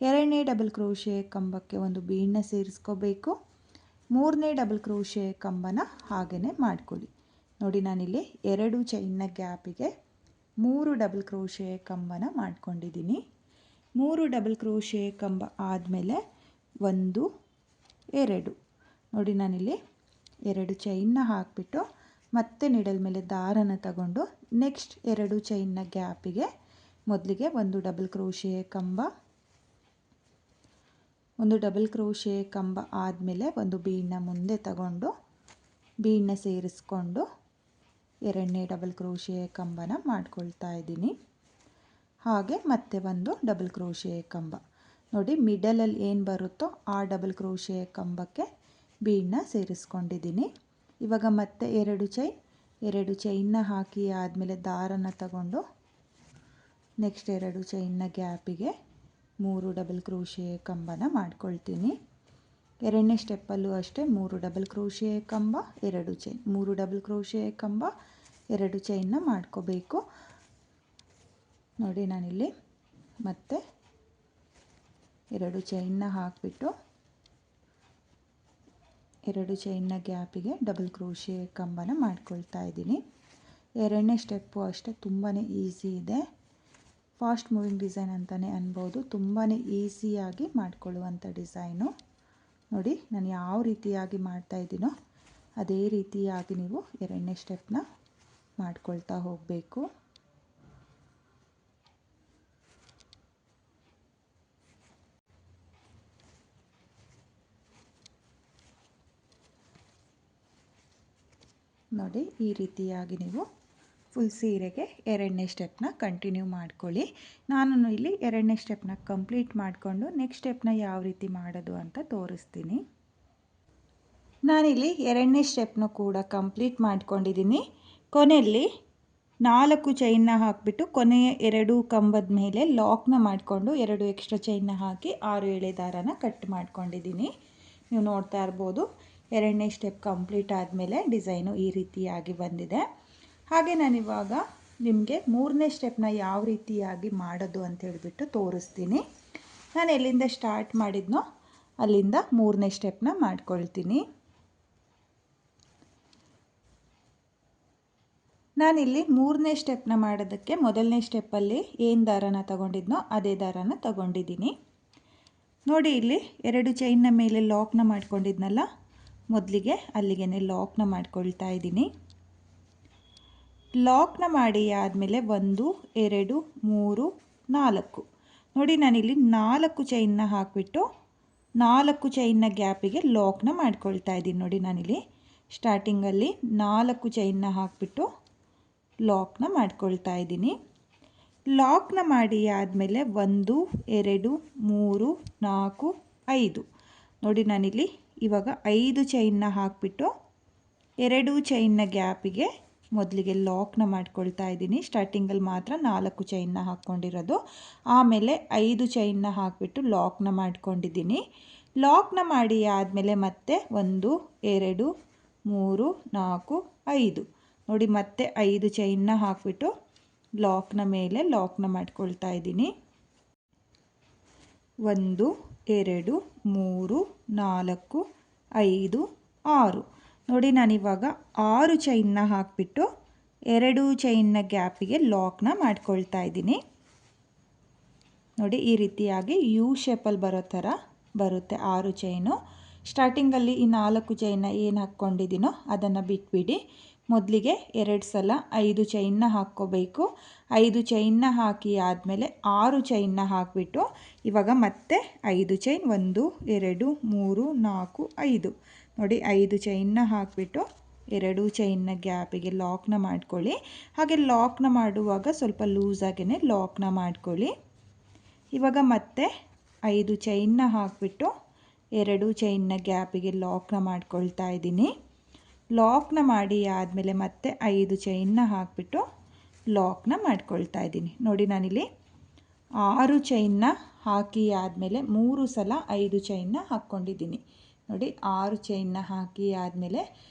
ಎರಡನೇ ಡಬಲ್ ಕ್ರೋಶೆ ಕಂಬಕ್ಕೆ ಒಂದು ಬೀಡನ್ನ ಸೇರಿಸ್ಕೋಬೇಕು. ಮೂರನೇ ಡಬಲ್ ಕ್ರೋಶೆ ಕಂಬನ ಹಾಗೆಯೇ ಮಾಡ್ಕೊಳ್ಳಿ. ನೋಡಿ ನಾನಿಲ್ಲಿ 2 ಚೈನ್ನ ಗ್ಯಾಪಿಗೆ 3 ಡಬಲ್ ಕ್ರೋಶೆ ಕಂಬನ ಮಾಡ್ಕೊಂಡಿದ್ದೀನಿ. 3 ಡಬಲ್ ಕ್ರೋಶೆ ಕಂಬ ಆದಮೇಲೆ 1 2 ನೋಡಿ ನಾನಿಲ್ಲಿ 2 ಚೈನ್ನ ಹಾಕಿಬಿಟ್ಟು ಮತ್ತೆ ನಿಡಲ್ ಮೇಲೆ ದಾರನ ತಗೊಂಡು ನೆಕ್ಸ್ಟ್ 2 ಚೈನ್ನ ಗ್ಯಾಪಿಗೆ ಮೊದಲಿಗೆ ಒಂದು ಡಬಲ್ ಕ್ರೋಶೆ ಕಂಬ ಆದಮೇಲೆ ಒಂದು ಬೀಡನ್ನ ಮುಂದೆ ತಗೊಂಡು ಬೀಡನ್ನ ಸೇರಿಸ್ಕೊಂಡು ಎರಡನೇ ಡಬಲ್ ಕ್ರೋಶೆ ಕಂಬನ ಮಾಡ್ಕೊಳ್ತಾ ಇದ್ದೀನಿ. ಹಾಗೆ ಮತ್ತೆ ಒಂದು ಡಬಲ್ ಕ್ರೋಶೆ ಕಂಬ ನೋಡಿ ಮಿಡಲಲ್ಲಿ ಏನು ಬರುತ್ತೋ ಆ ಡಬಲ್ ಕ್ರೋಶೆ ಕಂಬಕ್ಕೆ ಬೀಡನ್ನ ಸೇರಿಸ್ಕೊಂಡಿದ್ದೀನಿ. ಇವಾಗ ಮತ್ತೆ 2 ಚೈನ್ನ ಹಾಕಿ ಆದಮೇಲೆ ದಾರನ ತಗೊಂಡು ನೆಕ್ಸ್ಟ್ 2 ಚೈನ್ನ ಗ್ಯಾಪಿಗೆ 3 ಡಬಲ್ ಕ್ರೋಶೆ ಕಂಬನ ಮಾಡ್ಕೊಳ್ತೀನಿ. ಎರಡನೇ ಸ್ಟೆಪ್ಪಲ್ಲೂ ಅಷ್ಟೇ 3 ಡಬಲ್ ಕ್ರೋಶೆ ಕಂಬ 2 ಚೈನ್, 3 ಡಬಲ್ ಕ್ರೋಶೆ ಕಂಬ 2 ಚೈನ್ನ ಮಾಡ್ಕೋಬೇಕು. ನೋಡಿ ನಾನಿಲ್ಲಿ ಮತ್ತೆ 2 ಚೈನ್ನ ಹಾಕಿಬಿಟ್ಟು 2 ಚೈನ್ನ ಗ್ಯಾಪಿಗೆ ಡಬಲ್ ಕ್ರೋಶೆ ಕಂಬನ ಮಾಡ್ಕೊಳ್ತಾ ಇದ್ದೀನಿ. ಎರಡನೇ ಸ್ಟೆಪ್ಪು ಅಷ್ಟೇ ತುಂಬಾ ಈಸಿ ಇದೆ. ಫಾಸ್ಟ್ ಮೂವಿಂಗ್ ಡಿಸೈನ್ ಅಂತಲೇ ಅನ್ಬೋದು. ತುಂಬಾ ಈಸಿಯಾಗಿ ಮಾಡ್ಕೊಳ್ಳುವಂಥ ಡಿಸೈನು. ನೋಡಿ ನಾನು ಯಾವ ರೀತಿಯಾಗಿ ಮಾಡ್ತಾಯಿದ್ದೀನೋ ಅದೇ ರೀತಿಯಾಗಿ ನೀವು ಎರಡನೇ ಸ್ಟೆಪ್ನ ಮಾಡ್ಕೊಳ್ತಾ ಹೋಗಬೇಕು. ನೋಡಿ ಈ ರೀತಿಯಾಗಿ ನೀವು ಫುಲ್ ಸೀರೆಗೆ ಎರಡನೇ ಸ್ಟೆಪ್ನ ಕಂಟಿನ್ಯೂ ಮಾಡ್ಕೊಳ್ಳಿ. ನಾನು ಇಲ್ಲಿ ಎರಡನೇ ಸ್ಟೆಪ್ನ ಕಂಪ್ಲೀಟ್ ಮಾಡಿಕೊಂಡು ನೆಕ್ಸ್ಟ್ ಸ್ಟೆಪ್ನ ಯಾವ ರೀತಿ ಮಾಡೋದು ಅಂತ ತೋರಿಸ್ತೀನಿ. ನಾನಿಲ್ಲಿ ಎರಡನೇ ಸ್ಟೆಪ್ನ ಕೂಡ ಕಂಪ್ಲೀಟ್ ಮಾಡ್ಕೊಂಡಿದ್ದೀನಿ. ಕೊನೆಯಲ್ಲಿ 4 ಚೈನ್ನ ಹಾಕಿಬಿಟ್ಟು ಕೊನೆಯ 2 ಕಂಬದ ಮೇಲೆ ಲಾಕ್ನ ಮಾಡಿಕೊಂಡು 2 ಎಕ್ಸ್ಟ್ರಾ ಚೈನ್ನ ಹಾಕಿ 6 ಎಳೆ ದಾರನ ಕಟ್ ಮಾಡ್ಕೊಂಡಿದ್ದೀನಿ. ನೀವು ನೋಡ್ತಾ ಇರ್ಬೋದು. ಎರಡನೇ ಸ್ಟೆಪ್ ಕಂಪ್ಲೀಟ್ ಆದಮೇಲೆ ಡಿಸೈನು ಈ ರೀತಿಯಾಗಿ ಬಂದಿದೆ. ಹಾಗೆ ನಾನಿವಾಗ ನಿಮಗೆ ಮೂರನೇ ಸ್ಟೆಪ್ನ ಯಾವ ರೀತಿಯಾಗಿ ಮಾಡೋದು ಅಂತ ಹೇಳಿಬಿಟ್ಟು ತೋರಿಸ್ತೀನಿ. ನಾನು ಎಲ್ಲಿಂದ ಸ್ಟಾರ್ಟ್ ಮಾಡಿದ್ನೋ ಅಲ್ಲಿಂದ ಮೂರನೇ ಸ್ಟೆಪ್ನ ಮಾಡ್ಕೊಳ್ತೀನಿ. ನಾನಿಲ್ಲಿ ಮೂರನೇ ಸ್ಟೆಪ್ನ ಮಾಡೋದಕ್ಕೆ ಮೊದಲನೇ ಸ್ಟೆಪ್ಪಲ್ಲಿ ಏನು ದಾರನ ತಗೊಂಡಿದ್ನೋ ಅದೇ ದಾರನ ತಗೊಂಡಿದ್ದೀನಿ. ನೋಡಿ ಇಲ್ಲಿ 2 ಚೈನ್ನ ಮೇಲೆ ಲಾಕ್ನ ಮಾಡ್ಕೊಂಡಿದ್ನಲ್ಲ, ಮೊದಲಿಗೆ ಅಲ್ಲಿಗೆ ಲಾಕ್ನ ಮಾಡ್ಕೊಳ್ತಾ ಇದ್ದೀನಿ. ಲಾಕ್ನ ಮಾಡಿ ಆದಮೇಲೆ 1 2 3 4 ನೋಡಿ ನಾನಿಲ್ಲಿ 4 ಚೈನ್ನ ಹಾಕಿಬಿಟ್ಟು 4 ಚೈನ್ನ ಗ್ಯಾಪಿಗೆ ಲಾಕ್ನ ಮಾಡ್ಕೊಳ್ತಾ ಇದ್ದೀನಿ. ನೋಡಿ ನಾನಿಲ್ಲಿ ಸ್ಟಾರ್ಟಿಂಗಲ್ಲಿ 4 ಚೈನ್ನ ಹಾಕಿಬಿಟ್ಟು ಲಾಕ್ನ ಮಾಡ್ಕೊಳ್ತಾ ಇದ್ದೀನಿ. ಲಾಕ್ನ ಮಾಡಿ ಆದಮೇಲೆ 1 2 3 4 5 ನೋಡಿ ನಾನಿಲ್ಲಿ ಇವಾಗ 5 ಚೈನ್ನ ಹಾಕಿಬಿಟ್ಟು 2 ಚೈನ್ನ ಗ್ಯಾಪಿಗೆ ಮೊದಲಿಗೆ ಲಾಕ್ನ ಮಾಡ್ಕೊಳ್ತಾ ಇದ್ದೀನಿ. ಸ್ಟಾರ್ಟಿಂಗಲ್ಲಿ ಮಾತ್ರ 4 ಚೈನ್ನ ಹಾಕ್ಕೊಂಡಿರೋದು. ಆಮೇಲೆ 5 ಚೈನ್ನ ಹಾಕಿಬಿಟ್ಟು ಲಾಕ್ನ ಮಾಡ್ಕೊಂಡಿದ್ದೀನಿ. ಲಾಕ್ನ ಮಾಡಿ ಆದಮೇಲೆ ಮತ್ತೆ 1 2 3 4 5 ನೋಡಿ ಮತ್ತೆ 5 ಚೈನ್ನ ಹಾಕಿಬಿಟ್ಟು ಲಾಕ್ನ ಮೇಲೆ ಲಾಕ್ನ ಮಾಡ್ಕೊಳ್ತಾ ಇದ್ದೀನಿ. 1 2 3 4 5 6 ನೋಡಿ ನಾನಿವಾಗ 6 ಚೈನ್ನ ಹಾಕಿಬಿಟ್ಟು 2 ಚೈನ್ನ ಗ್ಯಾಪಿಗೆ ಲಾಕ್ನ ಮಾಡ್ಕೊಳ್ತಾ ಇದ್ದೀನಿ. ನೋಡಿ ಈ ರೀತಿಯಾಗಿ ಯು ಶೇಪಲ್ಲಿ ಬರೋ ಥರ ಬರುತ್ತೆ 6 ಚೈನು. ಸ್ಟಾರ್ಟಿಂಗಲ್ಲಿ ಈ 4 ಚೈನ್ನ ಏನು ಹಾಕ್ಕೊಂಡಿದ್ದೀನೋ ಅದನ್ನು ಬಿಟ್ಬಿಡಿ. ಮೊದಲಿಗೆ 2 ಸಲ 5 ಚೈನ್ನ ಹಾಕ್ಕೋಬೇಕು. 5 ಚೈನ್ನ ಹಾಕಿ ಆದಮೇಲೆ 6 ಚೈನ್ನ ಹಾಕಿಬಿಟ್ಟು ಇವಾಗ ಮತ್ತೆ 5 ಚೈನ್ 1 2 3 4 5 ನೋಡಿ 5 ಚೈನ್ನ ಹಾಕಿಬಿಟ್ಟು 2 ಚೈನ್ನ ಗ್ಯಾಪಿಗೆ ಲಾಕ್ನ ಮಾಡ್ಕೊಳ್ಳಿ. ಹಾಗೆ ಲಾಕ್ನ ಮಾಡುವಾಗ ಸ್ವಲ್ಪ ಲೂಸಾಗೇ ಲಾಕ್ನ ಮಾಡ್ಕೊಳ್ಳಿ. ಇವಾಗ ಮತ್ತೆ 5 ಚೈನ್ನ ಹಾಕಿಬಿಟ್ಟು 2 ಚೈನ್ನ ಗ್ಯಾಪಿಗೆ ಲಾಕ್ನ ಮಾಡ್ಕೊಳ್ತಾ ಇದ್ದೀನಿ. ಲಾಕ್ನ ಮಾಡಿ ಆದಮೇಲೆ ಮತ್ತೆ 5 ಚೈನ್ನ ಹಾಕಿಬಿಟ್ಟು ಲಾಕ್ನ ಮಾಡ್ಕೊಳ್ತಾ ಇದ್ದೀನಿ. ನೋಡಿ ನಾನಿಲ್ಲಿ 6 ಚೈನ್ನ ಹಾಕಿ ಆದಮೇಲೆ 3 ಸಲ 5 ಚೈನ್ನ ಹಾಕ್ಕೊಂಡಿದ್ದೀನಿ. ನೋಡಿ 6 ಚೈನ್ನ ಹಾಕಿ ಆದಮೇಲೆ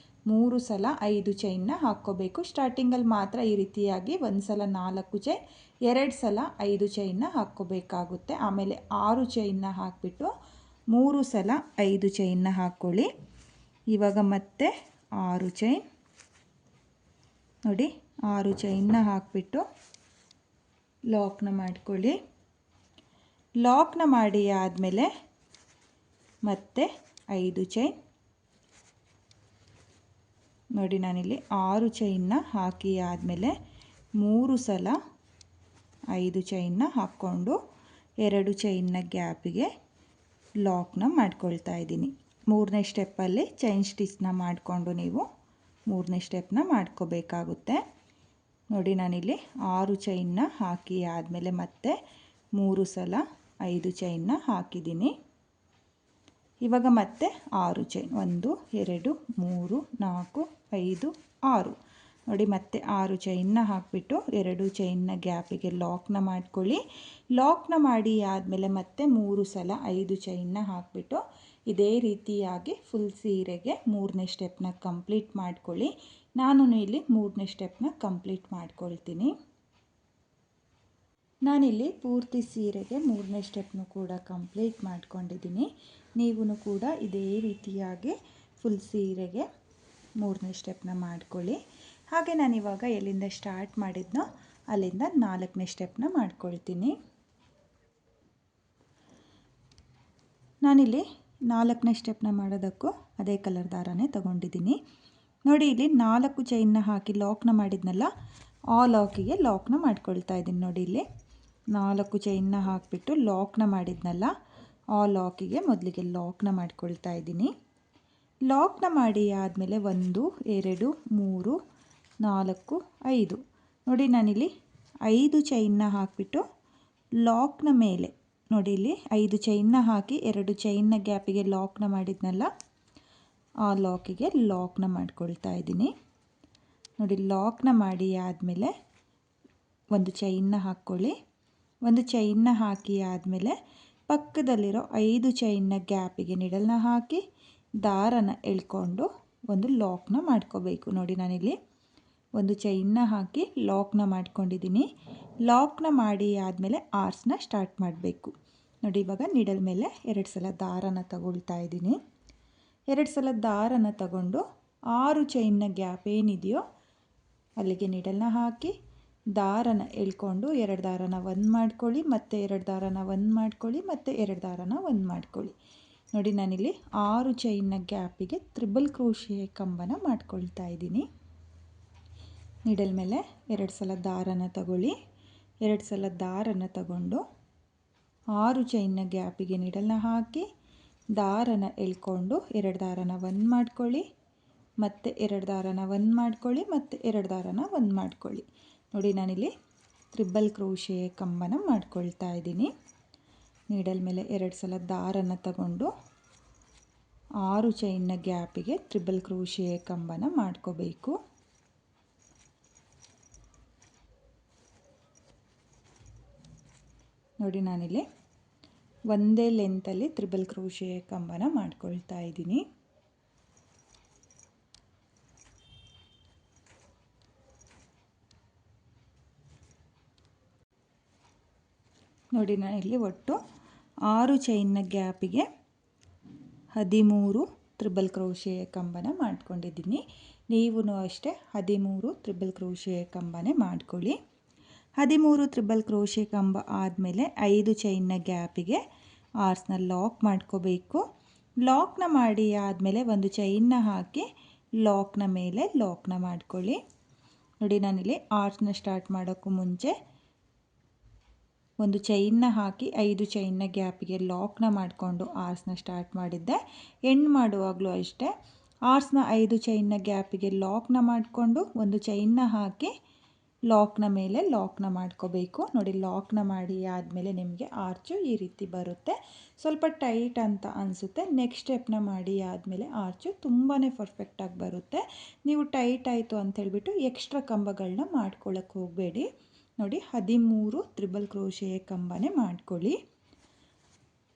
3 ಸಲ 5 ಚೈನ್ನ ಹಾಕ್ಕೋಬೇಕು. ಸ್ಟಾರ್ಟಿಂಗಲ್ಲಿ ಮಾತ್ರ ಈ ರೀತಿಯಾಗಿ 1 ಸಲ 4 ಚೈನ್ 2 ಸಲ 5 ಚೈನ್ನ ಹಾಕ್ಕೋಬೇಕಾಗುತ್ತೆ. ಆಮೇಲೆ 6 ಚೈನ್ನ ಹಾಕಿಬಿಟ್ಟು 3 ಸಲ 5 ಚೈನ್ನ ಹಾಕ್ಕೊಳ್ಳಿ. ಇವಾಗ ಮತ್ತೆ 6 ಚೈನ್ ನೋಡಿ 6 ಚೈನ್ನ ಹಾಕಿಬಿಟ್ಟು ಲಾಕ್ನ ಮಾಡ್ಕೊಳ್ಳಿ. ಲಾಕ್ನ ಮಾಡಿ ಆದಮೇಲೆ ಮತ್ತೆ 5 ಚೈನ್ ನೋಡಿ ನಾನಿಲ್ಲಿ 6 ಚೈನ್ನ ಹಾಕಿ ಆದಮೇಲೆ 3 ಸಲ 5 ಚೈನ್ನ ಹಾಕ್ಕೊಂಡು 2 ಚೈನ್ನ ಗ್ಯಾಪಿಗೆ ಲಾಕ್ನ ಮಾಡ್ಕೊಳ್ತಾ ಇದ್ದೀನಿ. ಮೂರನೇ ಸ್ಟೆಪ್ಪಲ್ಲಿ ಚೈನ್ ಸ್ಟಿಚ್ನ ಮಾಡಿಕೊಂಡು ನೀವು ಮೂರನೇ ಸ್ಟೆಪ್ನ ಮಾಡ್ಕೋಬೇಕಾಗುತ್ತೆ. ನೋಡಿ ನಾನಿಲ್ಲಿ 6 ಚೈನ್ನ ಹಾಕಿ ಆದಮೇಲೆ ಮತ್ತೆ 3 ಸಲ 5 ಚೈನ್ನ ಹಾಕಿದ್ದೀನಿ. ಇವಾಗ ಮತ್ತೆ 6 ಚೈನ್ 1 2 3 4 5 6 ನೋಡಿ ಮತ್ತೆ 6 ಚೈನ್ನ ಹಾಕಿಬಿಟ್ಟು 2 ಚೈನ್ನ ಗ್ಯಾಪಿಗೆ ಲಾಕ್ನ ಮಾಡ್ಕೊಳ್ಳಿ. ಲಾಕ್ನ ಮಾಡಿ ಆದಮೇಲೆ ಮತ್ತೆ 3 ಸಲ 5 ಚೈನ್ನ ಹಾಕಿಬಿಟ್ಟು ಇದೇ ರೀತಿಯಾಗಿ ಫುಲ್ ಸೀರೆಗೆ 3ನೇ ಸ್ಟೆಪ್ನ ಕಂಪ್ಲೀಟ್ ಮಾಡ್ಕೊಳ್ಳಿ. ನಾನು ಇಲ್ಲಿ 3ನೇ ಸ್ಟೆಪ್ನ ಕಂಪ್ಲೀಟ್ ಮಾಡ್ಕೊಳ್ತೀನಿ. ನಾನಿಲ್ಲಿ ಪೂರ್ತಿ ಸೀರೆಗೆ 3ನೇ ಸ್ಟೆಪ್ನು ಕೂಡ ಕಂಪ್ಲೀಟ್ ಮಾಡ್ಕೊಂಡಿದ್ದೀನಿ. ನೀವು ಕೂಡ ಇದೇ ರೀತಿಯಾಗಿ ಫುಲ್ ಸೀರೆಗೆ 3ನೇ ಸ್ಟೆಪ್ನ ಮಾಡ್ಕೊಳ್ಳಿ. ಹಾಗೆ ನಾನಿವಾಗ ಎಲ್ಲಿಂದ ಸ್ಟಾರ್ಟ್ ಮಾಡಿದ್ನೋ ಅಲ್ಲಿಂದ 4ನೇ ಸ್ಟೆಪ್ನ ಮಾಡ್ಕೊಳ್ತೀನಿ. ನಾನಿಲ್ಲಿ 4ನೇ ಸ್ಟೆಪ್ನ ಮಾಡೋದಕ್ಕೂ ಅದೇ ಕಲರ್ ದಾರನೇ ತಗೊಂಡಿದ್ದೀನಿ. ನೋಡಿ, ಇಲ್ಲಿ 4 ಚೈನ್ನ ಹಾಕಿ ಲಾಕ್ನ ಮಾಡಿದ್ನಲ್ಲ, ಆ ಲಾಕಿಗೆ ಲಾಕ್ನ ಮಾಡ್ಕೊಳ್ತಾ ಇದ್ದೀನಿ. ನೋಡಿ, ಇಲ್ಲಿ 4 ಚೈನ್ನ ಹಾಕಿಬಿಟ್ಟು ಲಾಕ್ನ ಮಾಡಿದ್ನಲ್ಲ, ಆ ಲಾಕಿಗೆ ಮೊದಲಿಗೆ ಲಾಕ್ನ ಮಾಡ್ಕೊಳ್ತಾ ಇದ್ದೀನಿ. ಲಾಕ್ನ ಮಾಡಿ ಆದಮೇಲೆ 1 2 3 4 5 ನೋಡಿ, ನಾನಿಲ್ಲಿ 5 ಚೈನ್ನ ಹಾಕಿಬಿಟ್ಟು ಲಾಕ್ನ ಮೇಲೆ ನೋಡಿ, ಇಲ್ಲಿ 5 ಚೈನ್ನ ಹಾಕಿ 2 ಚೈನ್ನ ಗ್ಯಾಪಿಗೆ ಲಾಕ್ನ ಮಾಡಿದ್ನಲ್ಲ, ಆ ಲಾಕಿಗೆ ಲಾಕ್ನ ಮಾಡ್ಕೊಳ್ತಾ ಇದ್ದೀನಿ. ನೋಡಿ, ಲಾಕ್ನ ಮಾಡಿ ಆದಮೇಲೆ 1 ಚೈನ್ನ ಹಾಕ್ಕೊಳ್ಳಿ. 1 ಚೈನ್ನ ಹಾಕಿ ಆದಮೇಲೆ ಪಕ್ಕದಲ್ಲಿರೋ 5 ಚೈನ್ನ ಗ್ಯಾಪಿಗೆ ನಿಡಲ್ನ ಹಾಕಿ ದಾರನ ಎಳ್ಕೊಂಡು ಒಂದು ಲಾಕ್ನ ಮಾಡ್ಕೋಬೇಕು. ನೋಡಿ, ನಾನಿಲ್ಲಿ 1 ಚೈನ್ನ ಹಾಕಿ ಲಾಕ್ನ ಮಾಡ್ಕೊಂಡಿದ್ದೀನಿ. ಲಾಕ್ನ ಮಾಡಿ ಆದಮೇಲೆ ಆರ್ಸ್ನ ಸ್ಟಾರ್ಟ್ ಮಾಡಬೇಕು. ನೋಡಿ, ಇವಾಗ ನಿಡಲ್ ಮೇಲೆ 2 ಸಲ ದಾರನ ತಗೊಳ್ತಾ ಇದ್ದೀನಿ. 2 ಸಲ ದಾರನ ತಗೊಂಡು 6 ಚೈನ್ನ ಗ್ಯಾಪ್ ಏನಿದೆಯೋ ಅಲ್ಲಿಗೆ ನಿಡಲ್ನ ಹಾಕಿ ದಾರನ ಎಳ್ಕೊಂಡು 2 ದಾರನ 1 ಮಾಡ್ಕೊಳ್ಳಿ, ಮತ್ತು 2 ದಾರನ 1 ಮಾಡ್ಕೊಳ್ಳಿ, ಮತ್ತು 2 ದಾರನ 1 ಮಾಡ್ಕೊಳ್ಳಿ. ನೋಡಿ, ನಾನಿಲ್ಲಿ 6 ಚೈನ್ನ ಗ್ಯಾಪಿಗೆ ತ್ರಿಬಲ್ ಕ್ರೋಶೆ ಕಂಬನ ಮಾಡ್ಕೊಳ್ತಾ ಇದ್ದೀನಿ. ನಿಡಲ್ ಮೇಲೆ 2 ಸಲ ದಾರನ ತಗೊಳ್ಳಿ. 2 ಸಲ ದಾರನ ತಗೊಂಡು 6 ಚೈನ್ನ ಗ್ಯಾಪಿಗೆ ನಿಡಲ್ನ ಹಾಕಿ ದಾರನ ಎಳ್ಕೊಂಡು 2 ದಾರನ 1 ಮಾಡ್ಕೊಳ್ಳಿ, ಮತ್ತು 2 ದಾರನ 1 ಮಾಡ್ಕೊಳ್ಳಿ, ಮತ್ತು 2 ದಾರನ 1 ಮಾಡ್ಕೊಳ್ಳಿ. ನೋಡಿ, ನಾನಿಲ್ಲಿ ತ್ರಿಬಲ್ ಕ್ರೋಶೆ ಕಂಬನ ಮಾಡ್ಕೊಳ್ತಾ ಇದ್ದೀನಿ. ನೀಡಲ್ ಮೇಲೆ 2 ಸಲ ದಾರನ ತಗೊಂಡು 6 ಚೈನ್ನ ಗ್ಯಾಪಿಗೆ ತ್ರಿಬಲ್ ಕ್ರೋಶೆ ಕಂಬನ ಮಾಡ್ಕೋಬೇಕು. ನೋಡಿ, ನಾನಿಲ್ಲಿ ಒಂದೇ ಲೆಂತಲ್ಲಿ ತ್ರಿಬಲ್ ಕ್ರೋಶೆ ಕಂಬನ ಮಾಡ್ಕೊಳ್ತಾ ಇದ್ದೀನಿ. ನೋಡಿ, ನಾನು ಇಲ್ಲಿ ಒಟ್ಟು 6 ಚೈನ್ನ ಗ್ಯಾಪಿಗೆ 13 ತ್ರಿಬಲ್ ಕ್ರೋಶೆ ಕಂಬನ ಮಾಡ್ಕೊಂಡಿದ್ದೀನಿ. ನೀವು ಅಷ್ಟೇ 13 ತ್ರಿಬಲ್ ಕ್ರೋಶೆ ಕಂಬನೇ ಮಾಡ್ಕೊಳ್ಳಿ. 13 ತ್ರಿಬಲ್ ಕ್ರೋಶೆ ಕಂಬ ಆದಮೇಲೆ 5 ಚೈನ್ನ ಗ್ಯಾಪಿಗೆ ಆರ್ಸ್ನ ಲಾಕ್ ಮಾಡ್ಕೋಬೇಕು. ಲಾಕ್ನ ಮಾಡಿ ಆದಮೇಲೆ 1 ಚೈನ್ನ ಹಾಕಿ ಲಾಕ್ನ ಮೇಲೆ ಲಾಕ್ನ ಮಾಡ್ಕೊಳ್ಳಿ. ನೋಡಿ, ನಾನಿಲ್ಲಿ ಆರ್ಸ್ನ ಸ್ಟಾರ್ಟ್ ಮಾಡೋಕ್ಕೂ ಮುಂಚೆ 1 ಚೈನ್ನ ಹಾಕಿ 5 ಚೈನ್ನ ಗ್ಯಾಪಿಗೆ ಲಾಕ್ನ ಮಾಡಿಕೊಂಡು ಆರ್ಸ್ನ ಸ್ಟಾರ್ಟ್ ಮಾಡಿದ್ದೆ. ಎಂಡ್ ಮಾಡುವಾಗಲೂ ಅಷ್ಟೇ ಆರ್ಸ್ನ 5 ಚೈನ್ನ ಗ್ಯಾಪಿಗೆ ಲಾಕ್ನ ಮಾಡಿಕೊಂಡು 1 ಚೈನ್ನ ಹಾಕಿ ಲಾಕ್ನ ಮೇಲೆ ಲಾಕ್ನ ಮಾಡ್ಕೋಬೇಕು. ನೋಡಿ, ಲಾಕ್ನ ಮಾಡಿ ಆದಮೇಲೆ ನಿಮಗೆ ಆರ್ಚು ಈ ರೀತಿ ಬರುತ್ತೆ. ಸ್ವಲ್ಪ ಟೈಟ್ ಅಂತ ಅನಿಸುತ್ತೆ. ನೆಕ್ಸ್ಟ್ ಸ್ಟೆಪ್ನ ಮಾಡಿ ಆದಮೇಲೆ ಆರ್ಚು ತುಂಬಾ ಪರ್ಫೆಕ್ಟಾಗಿ ಬರುತ್ತೆ. ನೀವು ಟೈಟ್ ಆಯಿತು ಅಂಥೇಳ್ಬಿಟ್ಟು ಎಕ್ಸ್ಟ್ರಾ ಕಂಬಗಳನ್ನ ಮಾಡ್ಕೊಳ್ಳೋಕ್ಕೆ ಹೋಗಬೇಡಿ. ನೋಡಿ, 13 ತ್ರಿಬಲ್ ಕ್ರೋಶೆ ಕಂಬನೇ ಮಾಡ್ಕೊಳ್ಳಿ.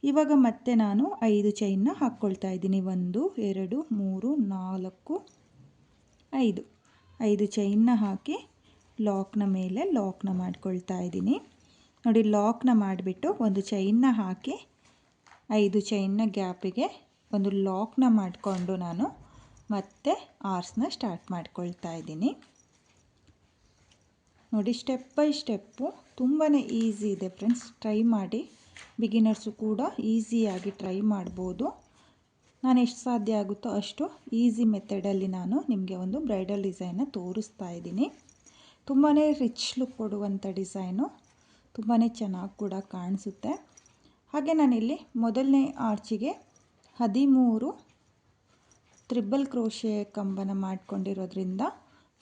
ಇವಾಗ ಮತ್ತೆ ನಾನು 5 ಚೈನ್ನ ಹಾಕ್ಕೊಳ್ತಾ ಇದ್ದೀನಿ. 1 2 3 4 5 5 ಚೈನ್ನ ಹಾಕಿ ಲಾಕ್ನ ಮೇಲೆ ಲಾಕ್ನ ಮಾಡ್ಕೊಳ್ತಾ ಇದ್ದೀನಿ. ನೋಡಿ, ಲಾಕ್ನ ಮಾಡಿಬಿಟ್ಟು 1 ಚೈನ್ನ ಹಾಕಿ 5 ಚೈನ್ನ ಗ್ಯಾಪಿಗೆ ಒಂದು ಲಾಕ್ನ ಮಾಡಿಕೊಂಡು ನಾನು ಮತ್ತೆ ಆರ್ಸ್ನ ಸ್ಟಾರ್ಟ್ ಮಾಡ್ಕೊಳ್ತಾ ಇದ್ದೀನಿ. ನೋಡಿ, ಸ್ಟೆಪ್ ಬೈ ಸ್ಟೆಪ್ಪು ತುಂಬಾ ಈಸಿ ಇದೆ ಫ್ರೆಂಡ್ಸ್. ಟ್ರೈ ಮಾಡಿ, ಬಿಗಿನರ್ಸು ಕೂಡ ಈಸಿಯಾಗಿ ಟ್ರೈ ಮಾಡ್ಬೋದು. ನಾನು ಎಷ್ಟು ಸಾಧ್ಯ ಆಗುತ್ತೋ ಅಷ್ಟು ಈಸಿ ಮೆಥಡಲ್ಲಿ ನಾನು ನಿಮಗೆ ಒಂದು ಬ್ರೈಡಲ್ ಡಿಸೈನ್ನ ತೋರಿಸ್ತಾ ಇದ್ದೀನಿ. ತುಂಬಾ ರಿಚ್ ಲುಕ್ ಕೊಡುವಂಥ ಡಿಸೈನು, ತುಂಬಾ ಚೆನ್ನಾಗಿ ಕೂಡ ಕಾಣಿಸುತ್ತೆ. ಹಾಗೆ ನಾನಿಲ್ಲಿ ಮೊದಲನೇ ಆರ್ಚಿಗೆ 13 ತ್ರಿಬಲ್ ಕ್ರೋಶೆ ಕಂಬನ ಮಾಡ್ಕೊಂಡಿರೋದ್ರಿಂದ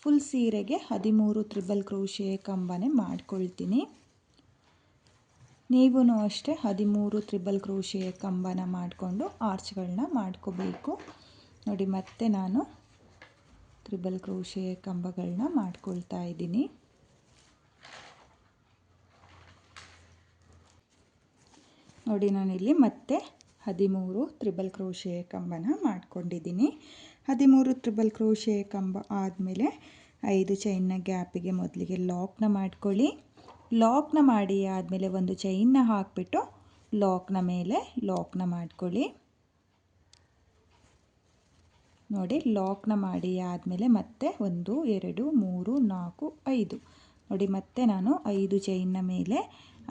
ಫುಲ್ ಸೀರೆಗೆ 13 ತ್ರಿಬಲ್ ಕ್ರೋಶೆ ಕಂಬನೇ ಮಾಡ್ಕೊಳ್ತೀನಿ. ನೀವು ಅಷ್ಟೇ 13 ತ್ರಿಬಲ್ ಕ್ರೋಶೆ ಕಂಬನ ಮಾಡಿಕೊಂಡು ಆರ್ಚ್ಗಳನ್ನ ಮಾಡ್ಕೋಬೇಕು. ನೋಡಿ, ಮತ್ತೆ ನಾನು ತ್ರಿಬಲ್ ಕ್ರೋಶೆ ಕಂಬಗಳನ್ನ ಮಾಡ್ಕೊಳ್ತಾ ಇದ್ದೀನಿ. ನೋಡಿ, ನಾನಿಲ್ಲಿ ಮತ್ತೆ 13 ತ್ರಿಬಲ್ ಕ್ರೋಶೆ ಕಂಬನ ಮಾಡ್ಕೊಂಡಿದ್ದೀನಿ. 13 ತ್ರಿಬಲ್ ಕ್ರೋಶೆ ಕಂಬ ಆದಮೇಲೆ 5 ಚೈನ್ನ ಗ್ಯಾಪಿಗೆ ಮೊದಲಿಗೆ ಲಾಕ್ನ ಮಾಡ್ಕೊಳ್ಳಿ. ಲಾಕ್ನ ಮಾಡಿ ಆದಮೇಲೆ ಒಂದು ಚೈನ್ನ ಹಾಕಿಬಿಟ್ಟು ಲಾಕ್ನ ಮೇಲೆ ಲಾಕ್ನ ಮಾಡ್ಕೊಳ್ಳಿ. ನೋಡಿ, ಲಾಕ್ನ ಮಾಡಿ ಆದಮೇಲೆ ಮತ್ತೆ 1 2 3 4 5 ನೋಡಿ, ಮತ್ತೆ ನಾನು 5 ಚೈನ್ನ ಮೇಲೆ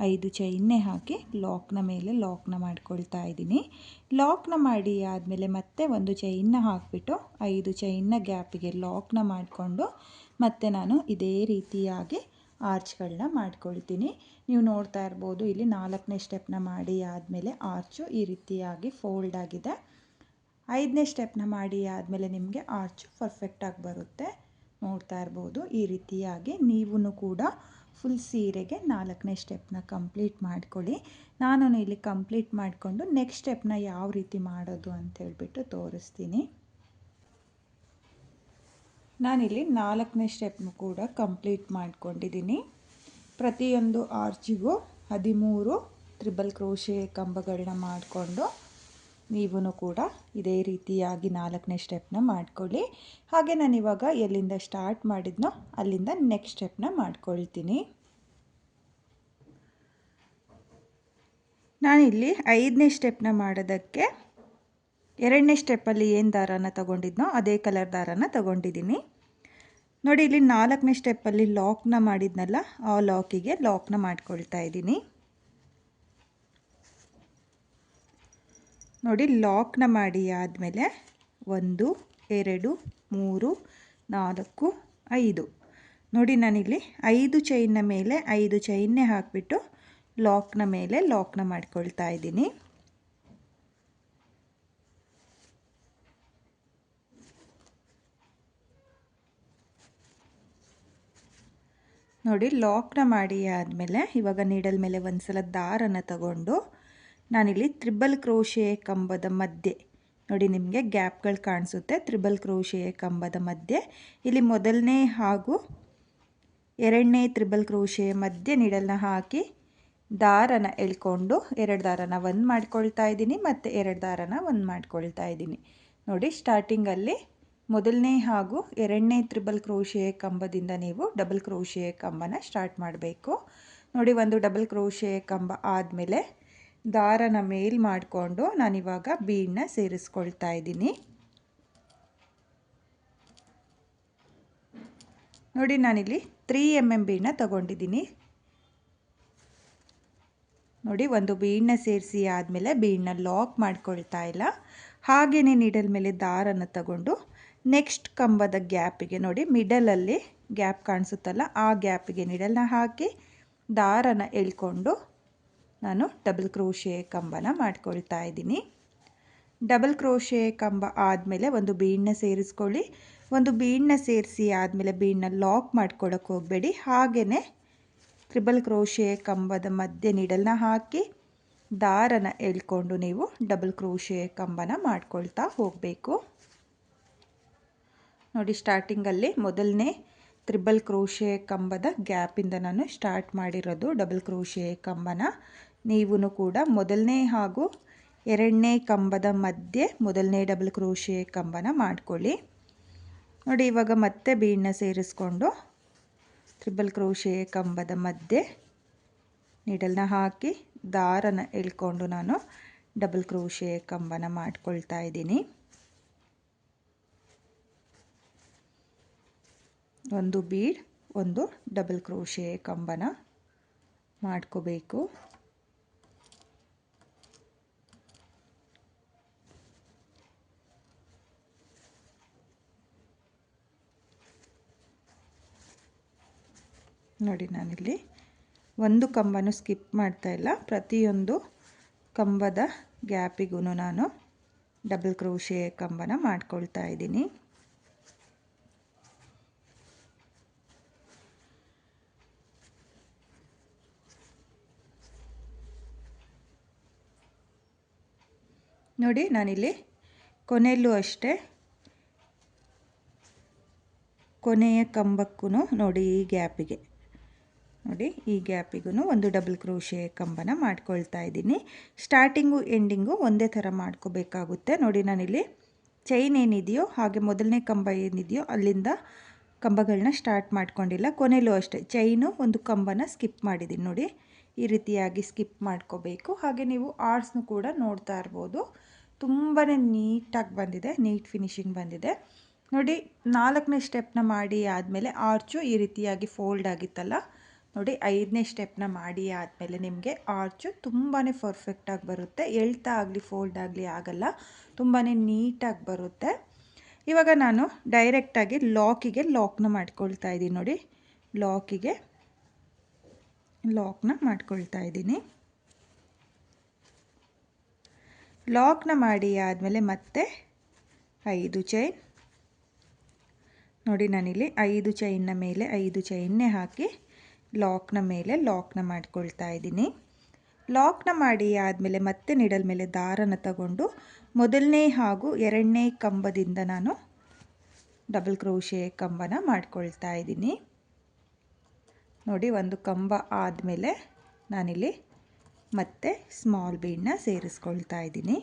5 ಚೈನ್ನೇ ಹಾಕಿ ಲಾಕ್ನ ಮೇಲೆ ಲಾಕ್ನ ಮಾಡ್ಕೊಳ್ತಾ ಇದ್ದೀನಿ. ಲಾಕ್ನ ಮಾಡಿ ಆದಮೇಲೆ ಮತ್ತೆ ಒಂದು ಚೈನ್ನ ಹಾಕಿಬಿಟ್ಟು 5 ಚೈನ್ನ ಗ್ಯಾಪಿಗೆ ಲಾಕ್ನ ಮಾಡಿಕೊಂಡು ಮತ್ತೆ ನಾನು ಇದೇ ರೀತಿಯಾಗಿ ಆರ್ಚ್ಗಳನ್ನ ಮಾಡ್ಕೊಳ್ತೀನಿ. ನೀವು ನೋಡ್ತಾ ಇರ್ಬೋದು, ಇಲ್ಲಿ 4ನೇ ಸ್ಟೆಪ್ನ ಮಾಡಿ ಆದಮೇಲೆ ಆರ್ಚು ಈ ರೀತಿಯಾಗಿ ಫೋಲ್ಡ್ ಆಗಿದೆ. 5ನೇ ಸ್ಟೆಪ್ನ ಮಾಡಿ ಆದಮೇಲೆ ನಿಮಗೆ ಆರ್ಚು ಪರ್ಫೆಕ್ಟಾಗಿ ಬರುತ್ತೆ. ನೋಡ್ತಾ ಇರ್ಬೋದು, ಈ ರೀತಿಯಾಗಿ ನೀವು ಕೂಡ ಫುಲ್ ಸೀರೆಗೆ 4ನೇ ಸ್ಟೆಪ್ನ ಕಂಪ್ಲೀಟ್ ಮಾಡ್ಕೊಳ್ಳಿ. ನಾನು ಇಲ್ಲಿ ಕಂಪ್ಲೀಟ್ ಮಾಡಿಕೊಂಡು ನೆಕ್ಸ್ಟ್ ಸ್ಟೆಪ್ನ ಯಾವ ರೀತಿ ಮಾಡೋದು ಅಂತ ಹೇಳ್ಬಿಟ್ಟು ತೋರಿಸ್ತೀನಿ. ನಾನಿಲ್ಲಿ 4ನೇ ಸ್ಟೆಪ್ನು ಕೂಡ ಕಂಪ್ಲೀಟ್ ಮಾಡ್ಕೊಂಡಿದ್ದೀನಿ. ಪ್ರತಿಯೊಂದು ಆರ್ಚಿಗೂ 13 ತ್ರಿಬಲ್ ಕ್ರೋಶೆ ಕಂಬಗಳನ್ನ ಮಾಡಿಕೊಂಡು ನೀವು ಕೂಡ ಇದೇ ರೀತಿಯಾಗಿ 4ನೇ ಸ್ಟೆಪ್ನ ಮಾಡ್ಕೊಳ್ಳಿ. ಹಾಗೆ ನಾನು ಇವಾಗ ಎಲ್ಲಿಂದ ಸ್ಟಾರ್ಟ್ ಮಾಡಿದ್ನೋ ಅಲ್ಲಿಂದ ನೆಕ್ಸ್ಟ್ ಸ್ಟೆಪ್ನ ಮಾಡ್ಕೊಳ್ತೀನಿ. ನಾನಿಲ್ಲಿ 5ನೇ ಸ್ಟೆಪ್ನ ಮಾಡೋದಕ್ಕೆ 2ನೇ ಸ್ಟೆಪ್ಪಲ್ಲಿ ಏನು ದಾರಾನ ತಗೊಂಡಿದ್ನೋ ಅದೇ ಕಲರ್ ದಾರಾನ ತಗೊಂಡಿದ್ದೀನಿ. ನೋಡಿ, ಇಲ್ಲಿ 4ನೇ ಸ್ಟೆಪ್ಪಲ್ಲಿ ಲಾಕ್ನ ಮಾಡಿದ್ನಲ್ಲ, ಆ ಲಾಕಿಗೆ ಲಾಕ್ನ ಮಾಡ್ಕೊಳ್ತಾ ಇದ್ದೀನಿ. ನೋಡಿ, ಲಾಕ್ನ ಮಾಡಿ ಆದಮೇಲೆ 1 2 3 4 5 ನೋಡಿ, ನಾನಿಲ್ಲಿ 5 ಚೈನ್ನ ಮೇಲೆ 5 ಚೈನ್ನೇ ಹಾಕಿಬಿಟ್ಟು ಲಾಕ್ನ ಮೇಲೆ ಲಾಕ್ನ ಮಾಡ್ಕೊಳ್ತಾ ಇದ್ದೀನಿ. ನೋಡಿ, ಲಾಕ್ನ ಮಾಡಿ ಆದಮೇಲೆ ಇವಾಗ ನೀಡಲ್ ಮೇಲೆ ಒಂದು ಸಲ ದಾರನ ತಗೊಂಡು ನಾನಿಲ್ಲಿ ತ್ರಿಬಲ್ ಕ್ರೋಶೆ ಕಂಬದ ಮಧ್ಯೆ ನೋಡಿ, ನಿಮಗೆ ಗ್ಯಾಪ್ಗಳು ಕಾಣಿಸುತ್ತೆ. ತ್ರಿಬಲ್ ಕ್ರೋಶೆ ಕಂಬದ ಮಧ್ಯೆ ಇಲ್ಲಿ ಮೊದಲನೇ ಹಾಗೂ 2ನೇ ತ್ರಿಬಲ್ ಕ್ರೋಶೆ ಮಧ್ಯೆ ನೀಡಲ್ನ ಹಾಕಿ ದಾರನ ಎಳ್ಕೊಂಡು 2 ದಾರನ ಒಂದು ಮಾಡ್ಕೊಳ್ತಾ ಇದ್ದೀನಿ ಮತ್ತು 2 ದಾರನ ಒಂದು ಮಾಡ್ಕೊಳ್ತಾ ಇದ್ದೀನಿ. ನೋಡಿ, ಸ್ಟಾರ್ಟಿಂಗಲ್ಲಿ ಮೊದಲನೇ ಹಾಗೂ 2ನೇ ತ್ರಿಬಲ್ ಕ್ರೋಶೆ ಕಂಬದಿಂದ ನೀವು ಡಬಲ್ ಕ್ರೋಶೆ ಕಂಬನ ಸ್ಟಾರ್ಟ್ ಮಾಡಬೇಕು. ನೋಡಿ, ಒಂದು ಡಬಲ್ ಕ್ರೋಶೆ ಕಂಬ ಆದಮೇಲೆ ದಾರನ ಮೇಲ್ ಮಾಡಿಕೊಂಡು ನಾನಿವಾಗ ಬೀಡನ್ನ ಸೇರಿಸ್ಕೊಳ್ತಾ ಇದ್ದೀನಿ. ನೋಡಿ, ನಾನಿಲ್ಲಿ 3 mm ಬೀಡನ್ನ ತಗೊಂಡಿದ್ದೀನಿ. ನೋಡಿ, ಒಂದು ಬೀಡನ್ನ ಸೇರಿಸಿ ಆದಮೇಲೆ ಬೀಡನ್ನ ಲಾಕ್ ಮಾಡ್ಕೊಳ್ತಾ ಇಲ್ಲ, ಹಾಗೆಯೇ ನೀಡಲ್ ಮೇಲೆ ದಾರನ ತಗೊಂಡು ನೆಕ್ಸ್ಟ್ ಕಂಬದ ಗ್ಯಾಪಿಗೆ ನೋಡಿ, ಮಿಡಲಲ್ಲಿ ಗ್ಯಾಪ್ ಕಾಣಿಸುತ್ತಲ್ಲ, ಆ ಗ್ಯಾಪಿಗೆ ನೀಡಲ್ನ ಹಾಕಿ ದಾರನ ಎಳ್ಕೊಂಡು ನಾನು ಡಬಲ್ ಕ್ರೋಶೆ ಕಂಬನ ಮಾಡ್ಕೊಳ್ತಾ ಇದ್ದೀನಿ. ಡಬಲ್ ಕ್ರೋಶೆ ಕಂಬ ಆದಮೇಲೆ ಒಂದು ಬೀಡನ್ನ ಸೇರಿಸ್ಕೊಳ್ಳಿ. ಒಂದು ಬೀಡನ್ನ ಸೇರಿಸಿ ಆದಮೇಲೆ ಬೀಡನ್ನ ಲಾಕ್ ಮಾಡ್ಕೊಳ್ಳೋಕೆ ಹೋಗಬೇಡಿ. ಹಾಗೆಯೇ ತ್ರಿಬಲ್ ಕ್ರೋಶೆ ಕಂಬದ ಮಧ್ಯೆ ನೀಡಲ್ನ ಹಾಕಿ ದಾರನ ಎಳ್ಕೊಂಡು ನೀವು ಡಬಲ್ ಕ್ರೋಶೆ ಕಂಬನ ಮಾಡ್ಕೊಳ್ತಾ ಹೋಗಬೇಕು. ನೋಡಿ, ಸ್ಟಾರ್ಟಿಂಗಲ್ಲಿ ಮೊದಲನೇ ತ್ರಿಬಲ್ ಕ್ರೋಶೆ ಕಂಬದ ಗ್ಯಾಪಿಂದ ನಾನು ಸ್ಟಾರ್ಟ್ ಮಾಡಿರೋದು ಡಬಲ್ ಕ್ರೋಶೆ ಕಂಬನ. ನೀವು ಕೂಡ ಮೊದಲನೇ ಹಾಗೂ 2ನೇ ಕಂಬದ ಮಧ್ಯೆ ಮೊದಲನೇ ಡಬಲ್ ಕ್ರೋಶೆ ಕಂಬನ ಮಾಡ್ಕೊಳ್ಳಿ. ನೋಡಿ, ಇವಾಗ ಮತ್ತೆ ಬೀಡನ್ನ ಸೇರಿಸ್ಕೊಂಡು ತ್ರಿಬಲ್ ಕ್ರೋಶೆ ಕಂಬದ ಮಧ್ಯೆ ನೀಡಲ್ನ ಹಾಕಿ ದಾರನ ಎಳ್ಕೊಂಡು ನಾನು ಡಬಲ್ ಕ್ರೋಶೆ ಕಂಬನ ಮಾಡ್ಕೊಳ್ತಾ ಇದ್ದೀನಿ. ಒಂದು ಬೀಡ್, ಒಂದು ಡಬಲ್ ಕ್ರೋಶೆ ಕಂಬನ ಮಾಡ್ಕೋಬೇಕು. ನೋಡಿ, ನಾನಿಲ್ಲಿ ಒಂದು ಕಂಬನೂ ಸ್ಕಿಪ್ ಮಾಡ್ತಾ ಇಲ್ಲ. ಪ್ರತಿಯೊಂದು ಕಂಬದ ಗ್ಯಾಪಿಗೂ ನಾನು ಡಬಲ್ ಕ್ರೋಶೆ ಕಂಬನ ಮಾಡ್ಕೊಳ್ತಾ ಇದ್ದೀನಿ. ನೋಡಿ, ನಾನಿಲ್ಲಿ ಕೊನೆಯಲ್ಲೂ ಅಷ್ಟೇ ಕೊನೆಯ ಕಂಬಕ್ಕೂ ನೋಡಿ ಈ ಗ್ಯಾಪಿಗೆ ನೋಡಿ ಈ ಗ್ಯಾಪಿಗೂ ಒಂದು ಡಬಲ್ ಕ್ರೋಶೆ ಕಂಬನ ಮಾಡ್ಕೊಳ್ತಾ ಇದ್ದೀನಿ. ಸ್ಟಾರ್ಟಿಂಗು ಎಂಡಿಂಗು ಒಂದೇ ಥರ ಮಾಡ್ಕೋಬೇಕಾಗುತ್ತೆ. ನೋಡಿ ನಾನಿಲ್ಲಿ ಚೈನ್ ಏನಿದೆಯೋ ಹಾಗೆ ಮೊದಲನೇ ಕಂಬ ಏನಿದೆಯೋ ಅಲ್ಲಿಂದ ಕಂಬಗಳನ್ನ ಸ್ಟಾರ್ಟ್ ಮಾಡ್ಕೊಂಡಿಲ್ಲ. ಕೊನೆಯಲ್ಲೂ ಅಷ್ಟೇ ಚೈನು ಒಂದು ಕಂಬನ ಸ್ಕಿಪ್ ಮಾಡಿದ್ದೀನಿ. ನೋಡಿ ಈ ರೀತಿಯಾಗಿ ಸ್ಕಿಪ್ ಮಾಡ್ಕೋಬೇಕು. ಹಾಗೆ ನೀವು ಆರ್ಟ್ಸ್ನು ಕೂಡ ನೋಡ್ತಾ ಇರ್ಬೋದು, ತುಂಬಾ ನೀಟಾಗಿ ಬಂದಿದೆ, ನೀಟ್ ಫಿನಿಶಿಂಗ್ ಬಂದಿದೆ. ನೋಡಿ 4ನೇ ಸ್ಟೆಪ್ನ ಮಾಡಿ ಆದಮೇಲೆ ಆರ್ಚು ಈ ರೀತಿಯಾಗಿ ಫೋಲ್ಡ್ ಆಗಿತ್ತಲ್ಲ, ನೋಡಿ 5ನೇ ಸ್ಟೆಪ್ನ ಮಾಡಿ ಆದಮೇಲೆ ನಿಮಗೆ ಆರ್ಚು ತುಂಬಾ ಪರ್ಫೆಕ್ಟಾಗಿ ಬರುತ್ತೆ. ಎಳ್ತಾ ಆಗಲಿ ಫೋಲ್ಡ್ ಆಗಲಿ ಆಗಲ್ಲ, ತುಂಬಾ ನೀಟಾಗಿ ಬರುತ್ತೆ. ಇವಾಗ ನಾನು ಡೈರೆಕ್ಟಾಗಿ ಲಾಕ್ನ ಮಾಡ್ಕೊಳ್ತಾ ಇದ್ದೀನಿ. ನೋಡಿ ಲಾಕ್ನ ಮಾಡ್ಕೊಳ್ತಾ ಇದ್ದೀನಿ. ಲಾಕ್ನ ಮಾಡಿ ಆದಮೇಲೆ ಮತ್ತೆ 5 ಚೈನ್. ನೋಡಿ ನಾನಿಲ್ಲಿ 5 ಚೈನ್ನ ಮೇಲೆ 5 ಚೈನ್ನೇ ಹಾಕಿ ಲಾಕ್ನ ಮೇಲೆ ಲಾಕ್ನ ಮಾಡ್ಕೊಳ್ತಾ ಇದ್ದೀನಿ. ಲಾಕ್ನ ಮಾಡಿ ಆದಮೇಲೆ ಮತ್ತೆ ನಿಡಲ್ ಮೇಲೆ ದಾರನ ತಗೊಂಡು ಮೊದಲನೇ ಹಾಗೂ 2ನೇ ಕಂಬದಿಂದ ನಾನು ಡಬಲ್ ಕ್ರೋಶೆ ಕಂಬನ ಮಾಡ್ಕೊಳ್ತಾ ಇದ್ದೀನಿ. ನೋಡಿ ಒಂದು ಕಂಬ ಆದಮೇಲೆ ನಾನಿಲ್ಲಿ ಮತ್ತೆ ಸ್ಮಾಲ್ ಬೀಡನ್ನ ಸೇರಿಸ್ಕೊಳ್ತಾ ಇದ್ದೀನಿ.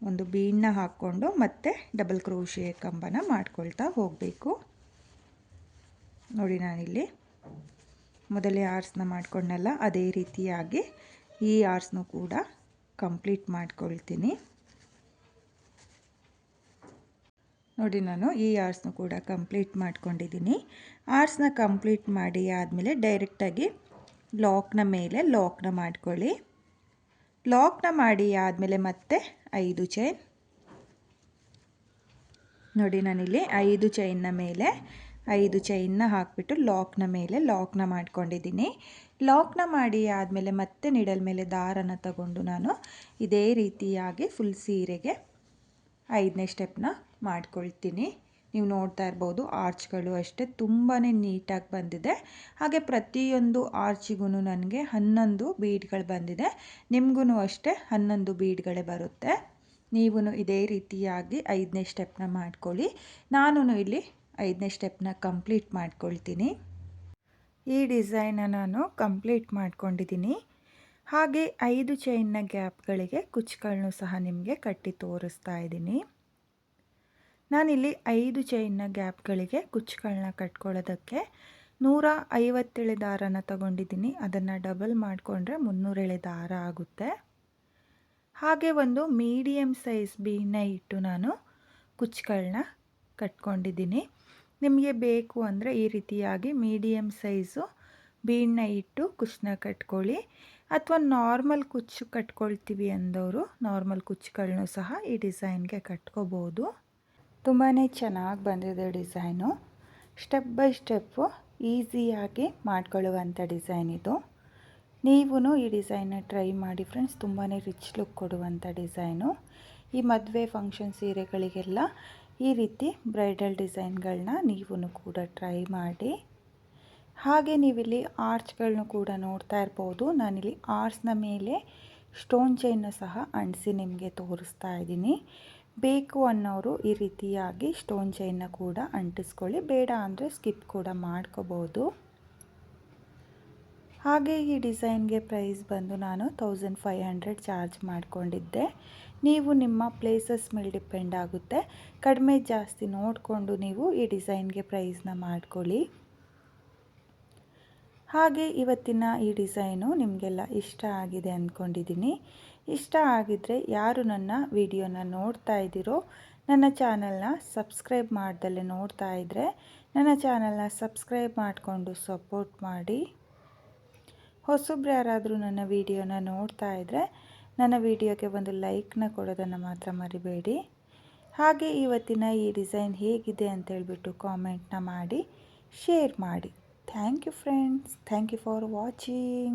ಒಂದು ಬೀಡನ್ನ ಹಾಕ್ಕೊಂಡು ಮತ್ತೆ ಡಬಲ್ ಕ್ರೋಶೆ ಕಂಬನ ಮಾಡ್ಕೊಳ್ತಾ ಹೋಗಬೇಕು. ನೋಡಿ ನಾನಿಲ್ಲಿ ಮೊದಲೇ ಆರ್ಸ್ನ ಮಾಡ್ಕೊಂಡಲ್ಲ, ಅದೇ ರೀತಿಯಾಗಿ ಈ ಆರ್ಸ್ನು ಕೂಡ ಕಂಪ್ಲೀಟ್ ಮಾಡ್ಕೊಳ್ತೀನಿ. ನೋಡಿ ನಾನು ಈ ಆರ್ಸ್ನು ಕೂಡ ಕಂಪ್ಲೀಟ್ ಮಾಡ್ಕೊಂಡಿದ್ದೀನಿ. ಆರ್ಸ್ನ ಕಂಪ್ಲೀಟ್ ಮಾಡಿ ಆದಮೇಲೆ ಡೈರೆಕ್ಟಾಗಿ ಲಾಕ್ನ ಮೇಲೆ ಲಾಕ್ನ ಮಾಡ್ಕೊಳ್ಳಿ. ಲಾಕ್ನ ಮಾಡಿ ಆದಮೇಲೆ ಮತ್ತೆ 5 ಚೈನ್. ನೋಡಿ ನಾನಿಲ್ಲಿ 5 ಚೈನ್ನ ಮೇಲೆ 5 ಚೈನ್ನ ಹಾಕಿಬಿಟ್ಟು ಲಾಕ್ನ ಮೇಲೆ ಲಾಕ್ನ ಮಾಡ್ಕೊಂಡಿದ್ದೀನಿ. ಲಾಕ್ನ ಮಾಡಿ ಆದಮೇಲೆ ಮತ್ತೆ ನಿಡಲ್ ಮೇಲೆ ದಾರನ ತಗೊಂಡು ನಾನು ಇದೇ ರೀತಿಯಾಗಿ ಫುಲ್ ಸೀರೆಗೆ 5ನೇ ಸ್ಟೆಪ್ನ ಮಾಡ್ಕೊಳ್ತೀನಿ. ನೀವು ನೋಡ್ತಾ ಇರ್ಬೋದು ಆರ್ಚ್ಗಳು ಅಷ್ಟೇ ತುಂಬಾ ನೀಟಾಗಿ ಬಂದಿದೆ. ಹಾಗೆ ಪ್ರತಿಯೊಂದು ಆರ್ಚಿಗೂ ನನಗೆ 11 ಬೀಡ್ಗಳು ಬಂದಿದೆ. ನಿಮಗೂ ಅಷ್ಟೇ 11 ಬೀಡ್ಗಳೇ ಬರುತ್ತೆ. ನೀವು ಇದೇ ರೀತಿಯಾಗಿ 5ನೇ ಸ್ಟೆಪ್ನ ಮಾಡ್ಕೊಳ್ಳಿ. ನಾನು ಇಲ್ಲಿ 5ನೇ ಸ್ಟೆಪ್ನ ಕಂಪ್ಲೀಟ್ ಮಾಡ್ಕೊಳ್ತೀನಿ. ಈ ಡಿಸೈನ್ನ ನಾನು ಕಂಪ್ಲೀಟ್ ಮಾಡ್ಕೊಂಡಿದ್ದೀನಿ. ಹಾಗೆ 5 ಚೈನ್ನ ಗ್ಯಾಪ್ಗಳಿಗೆ ಕುಚ್ಚುಗಳನ್ನು ಸಹ ನಿಮಗೆ ಕಟ್ಟಿ ತೋರಿಸ್ತಾ ಇದ್ದೀನಿ. ನಾನಿಲ್ಲಿ 5 ಚೈನ್ನ ಗ್ಯಾಪ್ಗಳಿಗೆ ಕುಚ್ಚುಗಳನ್ನ ಕಟ್ಕೊಳ್ಳೋದಕ್ಕೆ 150 ಎಳೆ ದಾರನ ತಗೊಂಡಿದ್ದೀನಿ. ಅದನ್ನು ಡಬಲ್ ಮಾಡಿಕೊಂಡ್ರೆ 300 ಎಳೆ ದಾರ ಆಗುತ್ತೆ. ಹಾಗೆ ಒಂದು ಮೀಡಿಯಮ್ ಸೈಜ್ ಬೀಡನ್ನ ಇಟ್ಟು ನಾನು ಕುಚ್ಚುಗಳನ್ನ ಕಟ್ಕೊಂಡಿದ್ದೀನಿ. ನಿಮಗೆ ಬೇಕು ಅಂದರೆ ಈ ರೀತಿಯಾಗಿ ಮೀಡಿಯಮ್ ಸೈಜು ಬೀಡನ್ನ ಇಟ್ಟು ಕುಚ್ಚನ್ನ ಕಟ್ಕೊಳ್ಳಿ. ಅಥವಾ ನಾರ್ಮಲ್ ಕುಚ್ಚು ಕಟ್ಕೊಳ್ತೀವಿ ಅಂದವರು ನಾರ್ಮಲ್ ಕುಚ್ಚುಗಳನ್ನೂ ಸಹ ಈ ಡಿಸೈನ್ಗೆ ಕಟ್ಕೋಬೋದು. ತುಂಬಾ ಚೆನ್ನಾಗಿ ಬಂದಿದೆ ಡಿಸೈನು. ಸ್ಟೆಪ್ ಬೈ ಸ್ಟೆಪ್ಪು ಈಸಿಯಾಗಿ ಮಾಡ್ಕೊಳ್ಳುವಂಥ ಡಿಸೈನ್ ಇದು. ನೀವೂ ಈ ಡಿಸೈನ್ನ ಟ್ರೈ ಮಾಡಿ ಫ್ರೆಂಡ್ಸ್. ತುಂಬಾ ರಿಚ್ ಲುಕ್ ಕೊಡುವಂಥ ಡಿಸೈನು. ಈ ಮದುವೆ ಫಂಕ್ಷನ್ ಸೀರೆಗಳಿಗೆಲ್ಲ ಈ ರೀತಿ ಬ್ರೈಡಲ್ ಡಿಸೈನ್ಗಳನ್ನ ನೀವೂ ಕೂಡ ಟ್ರೈ ಮಾಡಿ. ಹಾಗೆ ನೀವಿಲ್ಲಿ ಆರ್ಚ್ಗಳನ್ನೂ ಕೂಡ ನೋಡ್ತಾ ಇರ್ಬೋದು. ನಾನಿಲ್ಲಿ ಆರ್ಚ್ನ ಮೇಲೆ ಸ್ಟೋನ್ ಚೈನ್ನ ಸಹ ಅಂಟಿಸಿ ನಿಮಗೆ ತೋರಿಸ್ತಾ ಇದ್ದೀನಿ. ಬೇಕು ಅನ್ನೋರು ಈ ರೀತಿಯಾಗಿ ಸ್ಟೋನ್ ಚೈನ್ನ ಕೂಡ ಅಂಟಿಸ್ಕೊಳ್ಳಿ, ಬೇಡ ಅಂದರೆ ಸ್ಕಿಪ್ ಕೂಡ ಮಾಡ್ಕೋಬೋದು. ಹಾಗೆ ಈ ಡಿಸೈನ್ಗೆ ಪ್ರೈಸ್ ಬಂದು ನಾನು 1500 ಚಾರ್ಜ್ ಮಾಡಿಕೊಂಡಿದ್ದೆ. ನೀವು ನಿಮ್ಮ ಪ್ಲೇಸಸ್ ಮೇಲೆ ಡಿಪೆಂಡ್ ಆಗುತ್ತೆ. ಕಡಿಮೆ ಜಾಸ್ತಿ ನೋಡಿಕೊಂಡು ನೀವು ಈ ಡಿಸೈನ್ಗೆ ಪ್ರೈಸ್ನ ಮಾಡ್ಕೊಳ್ಳಿ. ಹಾಗೆ ಇವತ್ತಿನ ಈ ಡಿಸೈನು ನಿಮಗೆಲ್ಲ ಇಷ್ಟ ಆಗಿದೆ ಅಂದ್ಕೊಂಡಿದ್ದೀನಿ. ಇಷ್ಟ ಆಗಿದ್ದರೆ ಯಾರು ನನ್ನ ವಿಡಿಯೋನ ನೋಡ್ತಾ ಇದ್ದೀರೋ, ನನ್ನ ಚಾನಲ್ನ ಸಬ್ಸ್ಕ್ರೈಬ್ ಮಾಡ್ದಲ್ಲೇ ನೋಡ್ತಾ ಇದ್ದರೆ ನನ್ನ ಚಾನಲ್ನ ಸಬ್ಸ್ಕ್ರೈಬ್ ಮಾಡಿಕೊಂಡು ಸಪೋರ್ಟ್ ಮಾಡಿ. ಹೊಸಬ್ರು ಯಾರಾದರೂ ನನ್ನ ವಿಡಿಯೋನ ನೋಡ್ತಾ ಇದ್ದರೆ ನನ್ನ ವಿಡಿಯೋಗೆ ಒಂದು ಲೈಕ್ನ ಕೊಡೋದನ್ನು ಮಾತ್ರ ಮರಿಬೇಡಿ. ಹಾಗೆ ಇವತ್ತಿನ ಈ ಡಿಸೈನ್ ಹೇಗಿದೆ ಅಂತೇಳ್ಬಿಟ್ಟು ಕಾಮೆಂಟ್ನ ಮಾಡಿ ಶೇರ್ ಮಾಡಿ. Thank you friends. Thank you for watching.